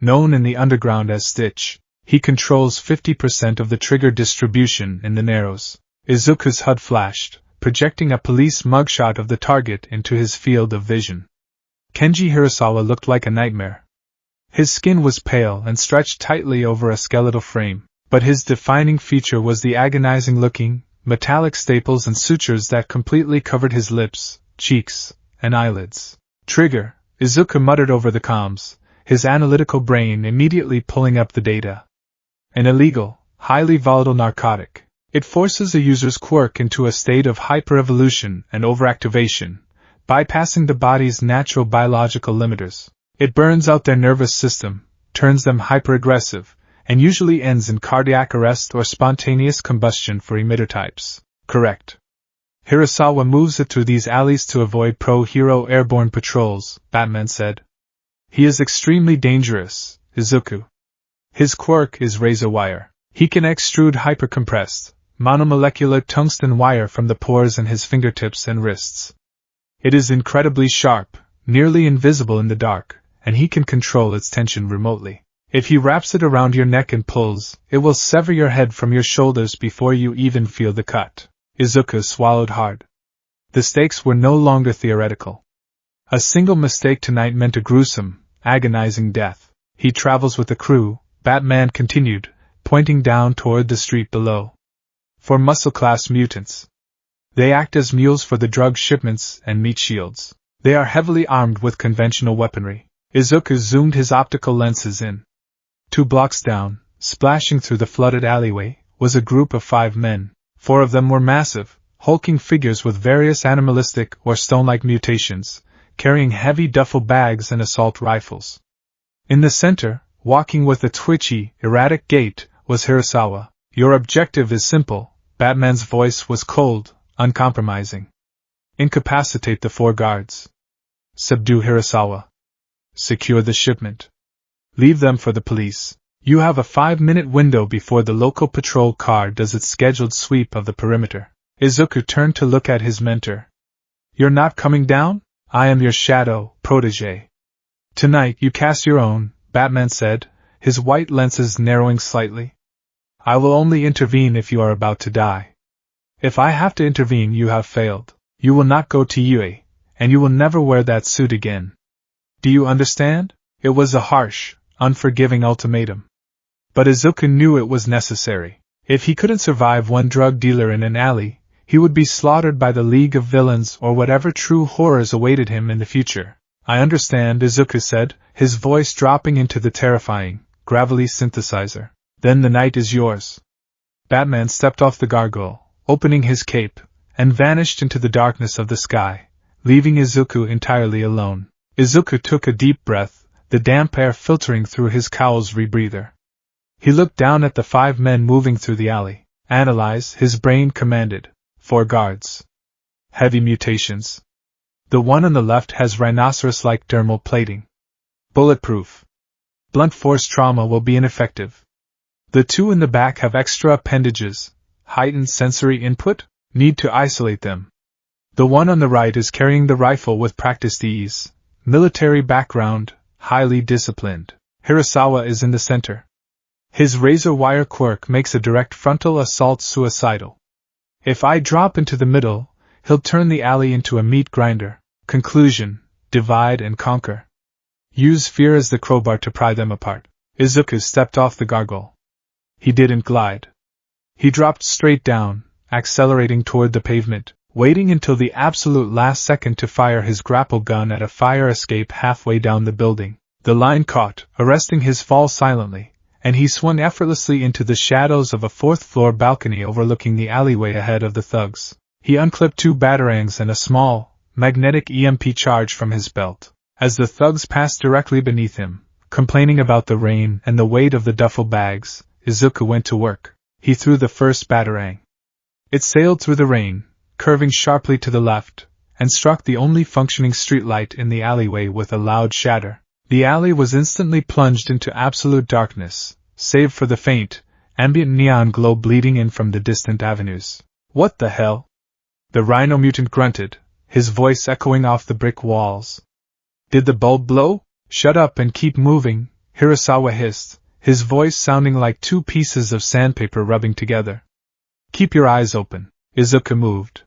Known in the underground as Stitch, he controls 50% of the trigger distribution in the Narrows. Izuku's HUD flashed, projecting a police mugshot of the target into his field of vision. Kenji Hirasawa looked like a nightmare. His skin was pale and stretched tightly over a skeletal frame, but his defining feature was the agonizing-looking, metallic staples and sutures that completely covered his lips, cheeks, and eyelids. Trigger, Izuku muttered over the comms, his analytical brain immediately pulling up the data. An illegal, highly volatile narcotic. It forces a user's quirk into a state of hyperevolution and overactivation, bypassing the body's natural biological limiters. It burns out their nervous system, turns them hyperaggressive, and usually ends in cardiac arrest or spontaneous combustion for emitter types. Correct. Hirasawa moves it through these alleys to avoid pro-hero airborne patrols, Batman said. He is extremely dangerous, Izuku. His quirk is razor wire. He can extrude hypercompressed, monomolecular tungsten wire from the pores in his fingertips and wrists. It is incredibly sharp, nearly invisible in the dark, and he can control its tension remotely. If he wraps it around your neck and pulls, it will sever your head from your shoulders before you even feel the cut. Izuku swallowed hard. The stakes were no longer theoretical. A single mistake tonight meant a gruesome, agonizing death. He travels with the crew, Batman continued, pointing down toward the street below. For muscle-class mutants. They act as mules for the drug shipments and meat shields. They are heavily armed with conventional weaponry. Izuku zoomed his optical lenses in. 2 blocks down, splashing through the flooded alleyway, was a group of 5 men. 4 of them were massive, hulking figures with various animalistic or stone-like mutations, carrying heavy duffel bags and assault rifles. In the center, walking with a twitchy, erratic gait, was Hirasawa. Your objective is simple. Batman's voice was cold, uncompromising. Incapacitate the 4 guards. Subdue Hirasawa. Secure the shipment. Leave them for the police. You have a 5-minute window before the local patrol car does its scheduled sweep of the perimeter. Izuku turned to look at his mentor. You're not coming down? I am your shadow, protege. Tonight you cast your own, Batman said, his white lenses narrowing slightly. I will only intervene if you are about to die. If I have to intervene, you have failed. You will not go to UA, and you will never wear that suit again. Do you understand? It was a harsh, unforgiving ultimatum. But Izuku knew it was necessary. If he couldn't survive one drug dealer in an alley, he would be slaughtered by the League of Villains or whatever true horrors awaited him in the future. I understand, Izuku said, his voice dropping into the terrifying, gravelly synthesizer. Then the night is yours. Batman stepped off the gargoyle, opening his cape, and vanished into the darkness of the sky, leaving Izuku entirely alone. Izuku took a deep breath, the damp air filtering through his cowl's rebreather. He looked down at the 5 men moving through the alley. Analyze, his brain commanded. 4 guards. Heavy mutations. The one on the left has rhinoceros-like dermal plating. Bulletproof. Blunt force trauma will be ineffective. The 2 in the back have extra appendages. Heightened sensory input? Need to isolate them. The one on the right is carrying the rifle with practiced ease. Military background, highly disciplined. Hirasawa is in the center. His razor wire quirk makes a direct frontal assault suicidal. If I drop into the middle, he'll turn the alley into a meat grinder. Conclusion: divide and conquer. Use fear as the crowbar to pry them apart. Izuku stepped off the gargoyle. He didn't glide. He dropped straight down, accelerating toward the pavement, waiting until the absolute last second to fire his grapple gun at a fire escape halfway down the building. The line caught, arresting his fall silently, and he swung effortlessly into the shadows of a 4th-floor balcony overlooking the alleyway ahead of the thugs. He unclipped 2 batarangs and a small, magnetic EMP charge from his belt. As the thugs passed directly beneath him, complaining about the rain and the weight of the duffel bags, Izuku went to work. He threw the first batarang. It sailed through the rain, curving sharply to the left, and struck the only functioning streetlight in the alleyway with a loud shatter. The alley was instantly plunged into absolute darkness, save for the faint, ambient neon glow bleeding in from the distant avenues. What the hell? The rhino mutant grunted, his voice echoing off the brick walls. Did the bulb blow? Shut up and keep moving, Hirasawa hissed, his voice sounding like 2 pieces of sandpaper rubbing together. Keep your eyes open. Izuku moved.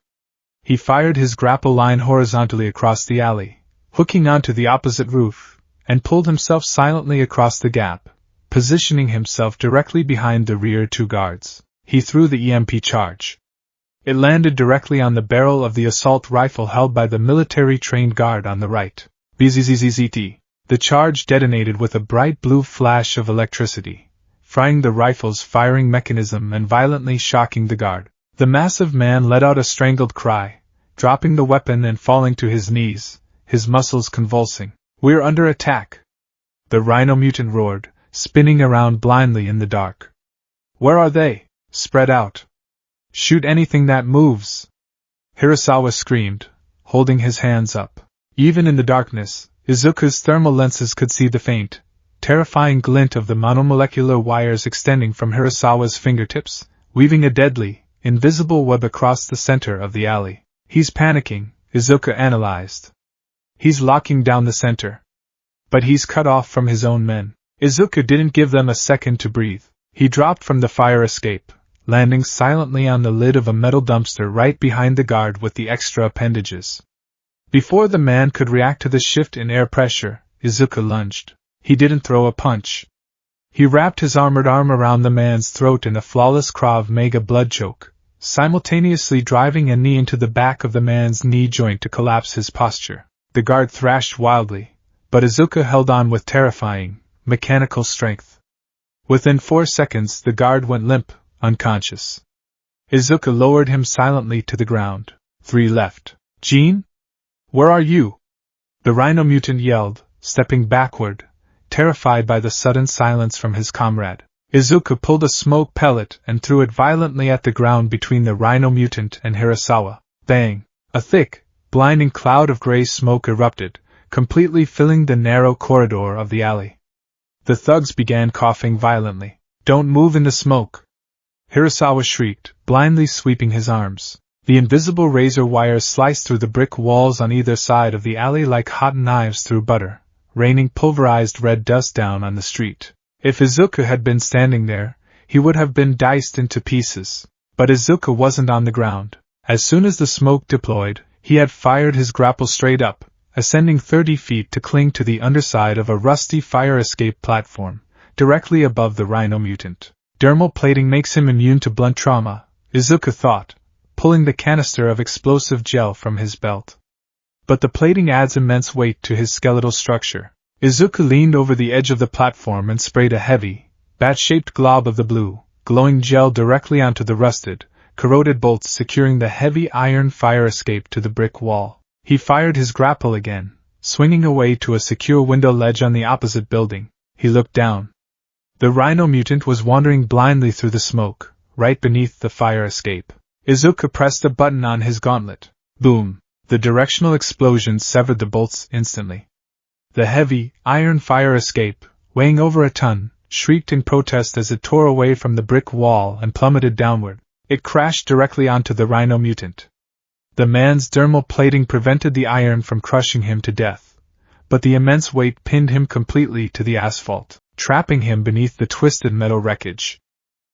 He fired his grapple line horizontally across the alley, hooking onto the opposite roof, and pulled himself silently across the gap, positioning himself directly behind the rear 2 guards. He threw the EMP charge. It landed directly on the barrel of the assault rifle held by the military-trained guard on the right. BZZZZT. The charge detonated with a bright blue flash of electricity, frying the rifle's firing mechanism and violently shocking the guard. The massive man let out a strangled cry, dropping the weapon and falling to his knees, his muscles convulsing. We're under attack! The rhino mutant roared, spinning around blindly in the dark. Where are they? Spread out! Shoot anything that moves! Hirasawa screamed, holding his hands up. Even in the darkness, Izuku's thermal lenses could see the faint, terrifying glint of the monomolecular wires extending from Hirasawa's fingertips, weaving a deadly, invisible web across the center of the alley. He's panicking, Izuku analyzed. He's locking down the center. But he's cut off from his own men. Izuku didn't give them a second to breathe. He dropped from the fire escape, landing silently on the lid of a metal dumpster right behind the guard with the extra appendages. Before the man could react to the shift in air pressure, Izuku lunged. He didn't throw a punch. He wrapped his armored arm around the man's throat in a flawless Krav Maga blood choke, simultaneously driving a knee into the back of the man's knee joint to collapse his posture. The guard thrashed wildly, but Izuku held on with terrifying, mechanical strength. Within 4 seconds the guard went limp, unconscious. Izuku lowered him silently to the ground. 3 left. Jean? Where are you? The rhino mutant yelled, stepping backward, terrified by the sudden silence from his comrade. Izuku pulled a smoke pellet and threw it violently at the ground between the rhino mutant and Hirasawa. Bang! A thick, blinding cloud of gray smoke erupted, completely filling the narrow corridor of the alley. The thugs began coughing violently. Don't move in the smoke! Hirasawa shrieked, blindly sweeping his arms. The invisible razor wires sliced through the brick walls on either side of the alley like hot knives through butter, raining pulverized red dust down on the street. If Izuku had been standing there, he would have been diced into pieces. But Izuku wasn't on the ground. As soon as the smoke deployed, he had fired his grapple straight up, ascending 30 feet to cling to the underside of a rusty fire escape platform, directly above the rhino mutant. Dermal plating makes him immune to blunt trauma, Izuku thought, pulling the canister of explosive gel from his belt. But the plating adds immense weight to his skeletal structure. Izuku leaned over the edge of the platform and sprayed a heavy, bat-shaped glob of the blue, glowing gel directly onto the rusted, corroded bolts securing the heavy iron fire escape to the brick wall. He fired his grapple again, swinging away to a secure window ledge on the opposite building. He looked down. The rhino mutant was wandering blindly through the smoke, right beneath the fire escape. Izuku pressed a button on his gauntlet. Boom! The directional explosion severed the bolts instantly. The heavy, iron fire escape, weighing over a ton, shrieked in protest as it tore away from the brick wall and plummeted downward. It crashed directly onto the rhino mutant. The man's dermal plating prevented the iron from crushing him to death, but the immense weight pinned him completely to the asphalt, trapping him beneath the twisted metal wreckage.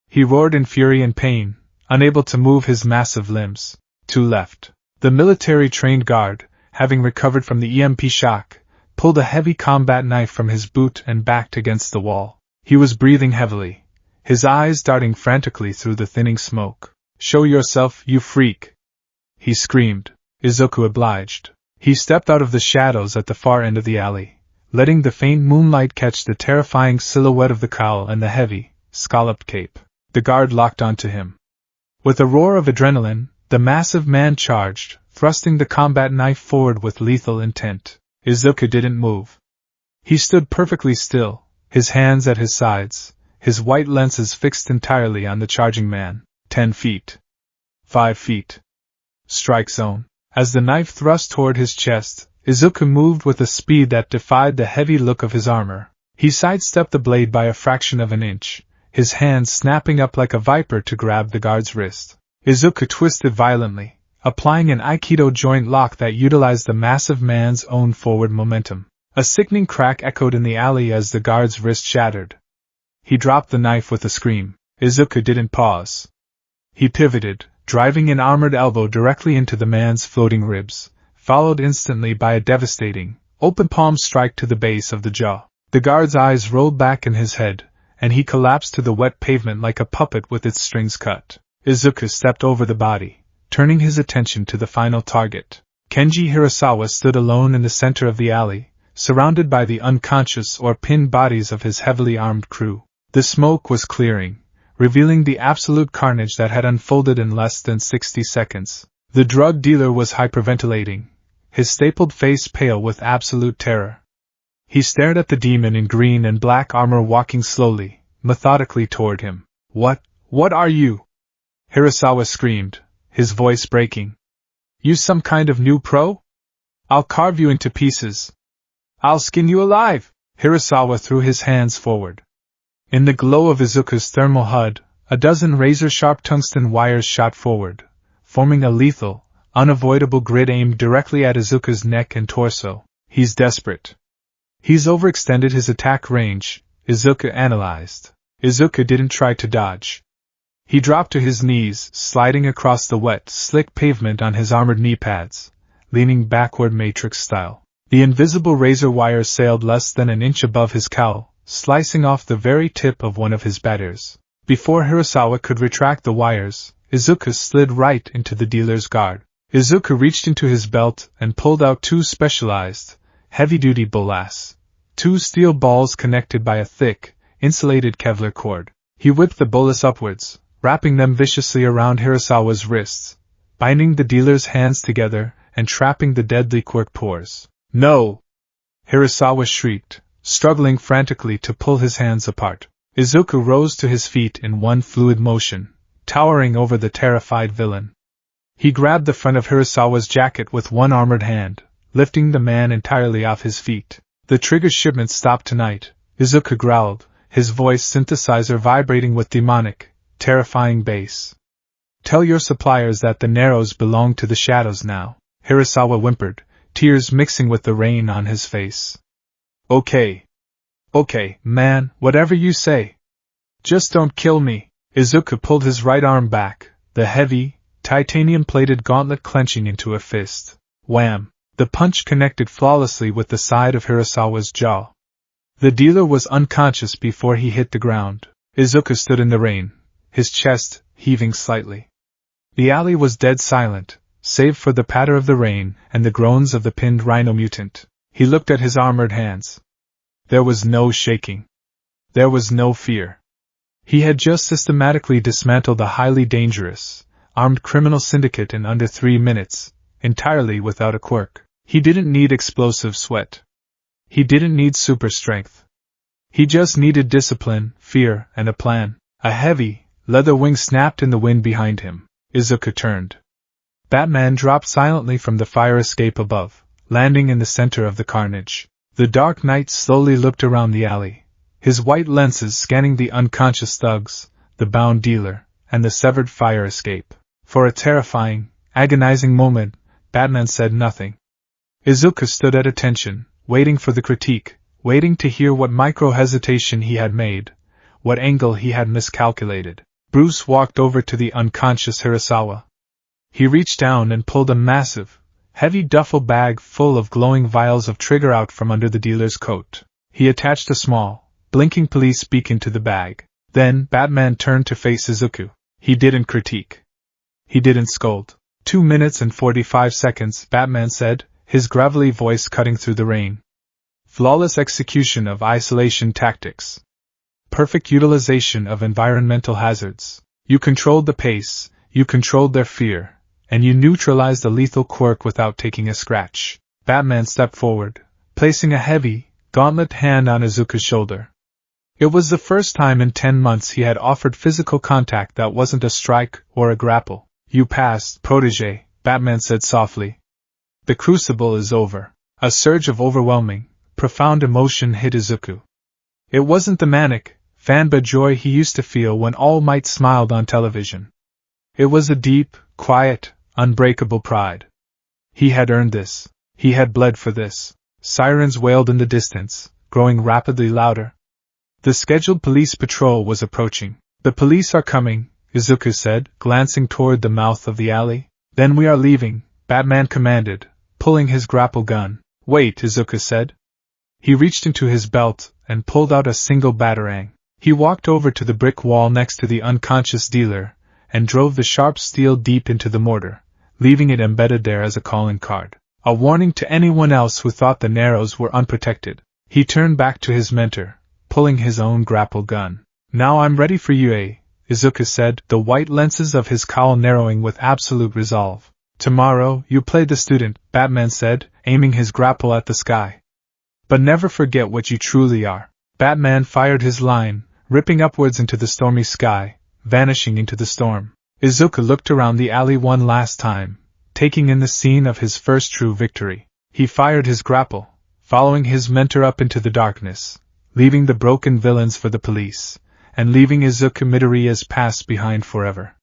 He roared in fury and pain, unable to move his massive limbs. To left. The military-trained guard, having recovered from the EMP shock, pulled a heavy combat knife from his boot and backed against the wall. He was breathing heavily, his eyes darting frantically through the thinning smoke. "Show yourself, you freak!" he screamed. Izuku obliged. He stepped out of the shadows at the far end of the alley, letting the faint moonlight catch the terrifying silhouette of the cowl and the heavy, scalloped cape. The guard locked onto him. With a roar of adrenaline, the massive man charged, thrusting the combat knife forward with lethal intent. Izuku didn't move. He stood perfectly still, his hands at his sides, his white lenses fixed entirely on the charging man. 10 feet. 5 feet. Strike zone. As the knife thrust toward his chest, Izuku moved with a speed that defied the heavy look of his armor. He sidestepped the blade by a fraction of an inch, his hands snapping up like a viper to grab the guard's wrist. Izuku twisted violently, applying an Aikido joint lock that utilized the massive man's own forward momentum. A sickening crack echoed in the alley as the guard's wrist shattered. He dropped the knife with a scream. Izuku didn't pause. He pivoted, driving an armored elbow directly into the man's floating ribs, followed instantly by a devastating, open-palm strike to the base of the jaw. The guard's eyes rolled back in his head, and he collapsed to the wet pavement like a puppet with its strings cut. Izuku stepped over the body, turning his attention to the final target. Kenji Hirasawa stood alone in the center of the alley, surrounded by the unconscious or pinned bodies of his heavily armed crew. The smoke was clearing, revealing the absolute carnage that had unfolded in less than 60 seconds. The drug dealer was hyperventilating, his stapled face pale with absolute terror. He stared at the demon in green and black armor walking slowly, methodically toward him. What are you?" Hirasawa screamed, his voice breaking. "You some kind of new pro? I'll carve you into pieces. I'll skin you alive!" Hirasawa threw his hands forward. In the glow of Izuku's thermal HUD, a dozen razor-sharp tungsten wires shot forward, forming a lethal, unavoidable grid aimed directly at Izuku's neck and torso. "He's desperate. He's overextended his attack range," Izuku analyzed. Izuku didn't try to dodge. He dropped to his knees, sliding across the wet, slick pavement on his armored knee pads, leaning backward Matrix style. The invisible razor wire sailed less than an inch above his cowl, slicing off the very tip of one of his batters. Before Hirasawa could retract the wires, Izuku slid right into the dealer's guard. Izuku reached into his belt and pulled out 2 specialized, heavy-duty bolas, 2 steel balls connected by a thick, insulated Kevlar cord. He whipped the bolas upwards, wrapping them viciously around Hirasawa's wrists, binding the dealer's hands together and trapping the deadly quirk pores. "No!" Hirasawa shrieked, struggling frantically to pull his hands apart. Izuku rose to his feet in one fluid motion, towering over the terrified villain. He grabbed the front of Hirasawa's jacket with one armored hand, lifting the man entirely off his feet. "The trigger shipment stopped tonight," Izuku growled, his voice synthesizer vibrating with demonic, terrifying bass. "Tell your suppliers that the Narrows belong to the Shadows now," Hirasawa whimpered, tears mixing with the rain on his face. Okay, man, whatever you say. Just don't kill me." Izuku pulled his right arm back, the heavy, titanium-plated gauntlet clenching into a fist. Wham! The punch connected flawlessly with the side of Hirasawa's jaw. The dealer was unconscious before he hit the ground. Izuku stood in the rain, his chest heaving slightly. The alley was dead silent, save for the patter of the rain and the groans of the pinned rhino mutant. He looked at his armored hands. There was no shaking. There was no fear. He had just systematically dismantled a highly dangerous, armed criminal syndicate in under 3 minutes, entirely without a quirk. He didn't need explosive sweat. He didn't need super strength. He just needed discipline, fear, and a plan. A heavy, leather wing snapped in the wind behind him. Izuku turned. Batman dropped silently from the fire escape above, landing in the center of the carnage. The Dark Knight slowly looked around the alley, his white lenses scanning the unconscious thugs, the bound dealer, and the severed fire escape. For a terrifying, agonizing moment, Batman said nothing. Izuku stood at attention, waiting for the critique, waiting to hear what micro-hesitation he had made, what angle he had miscalculated. Bruce walked over to the unconscious Hirasawa. He reached down and pulled a massive, heavy duffel bag full of glowing vials of trigger out from under the dealer's coat. He attached a small, blinking police beacon to the bag. Then Batman turned to face Izuku. He didn't critique. He didn't scold. 2 minutes and 45 seconds, Batman said, his gravelly voice cutting through the rain. Flawless execution of isolation tactics. Perfect utilization of environmental hazards. You controlled the pace, you controlled their fear, and you neutralized the lethal quirk without taking a scratch. Batman stepped forward, placing a heavy, gauntlet hand on Izuku's shoulder. It was the first time in 10 months he had offered physical contact that wasn't a strike or a grapple. You passed, protégé, Batman said softly. The crucible is over. A surge of overwhelming, profound emotion hit Izuku. It wasn't the manic, fanboy joy he used to feel when All Might smiled on television. It was a deep, quiet, unbreakable pride. He had earned this. He had bled for this. Sirens wailed in the distance, growing rapidly louder. The scheduled police patrol was approaching. The police are coming, Izuku said, glancing toward the mouth of the alley. Then we are leaving, Batman commanded, pulling his grapple gun. Wait, Izuku said. He reached into his belt and pulled out a single batarang. He walked over to the brick wall next to the unconscious dealer and drove the sharp steel deep into the mortar, leaving it embedded there as a calling card. A warning to anyone else who thought the Narrows were unprotected. He turned back to his mentor, pulling his own grapple gun. Now I'm ready for you, Izuku said, the white lenses of his cowl narrowing with absolute resolve. Tomorrow, you play the student, Batman said, aiming his grapple at the sky. But never forget what you truly are. Batman fired his line, ripping upwards into the stormy sky, vanishing into the storm. Izuku looked around the alley one last time, taking in the scene of his first true victory. He fired his grapple, following his mentor up into the darkness, leaving the broken villains for the police, and leaving Izuku Midoriya's past behind forever.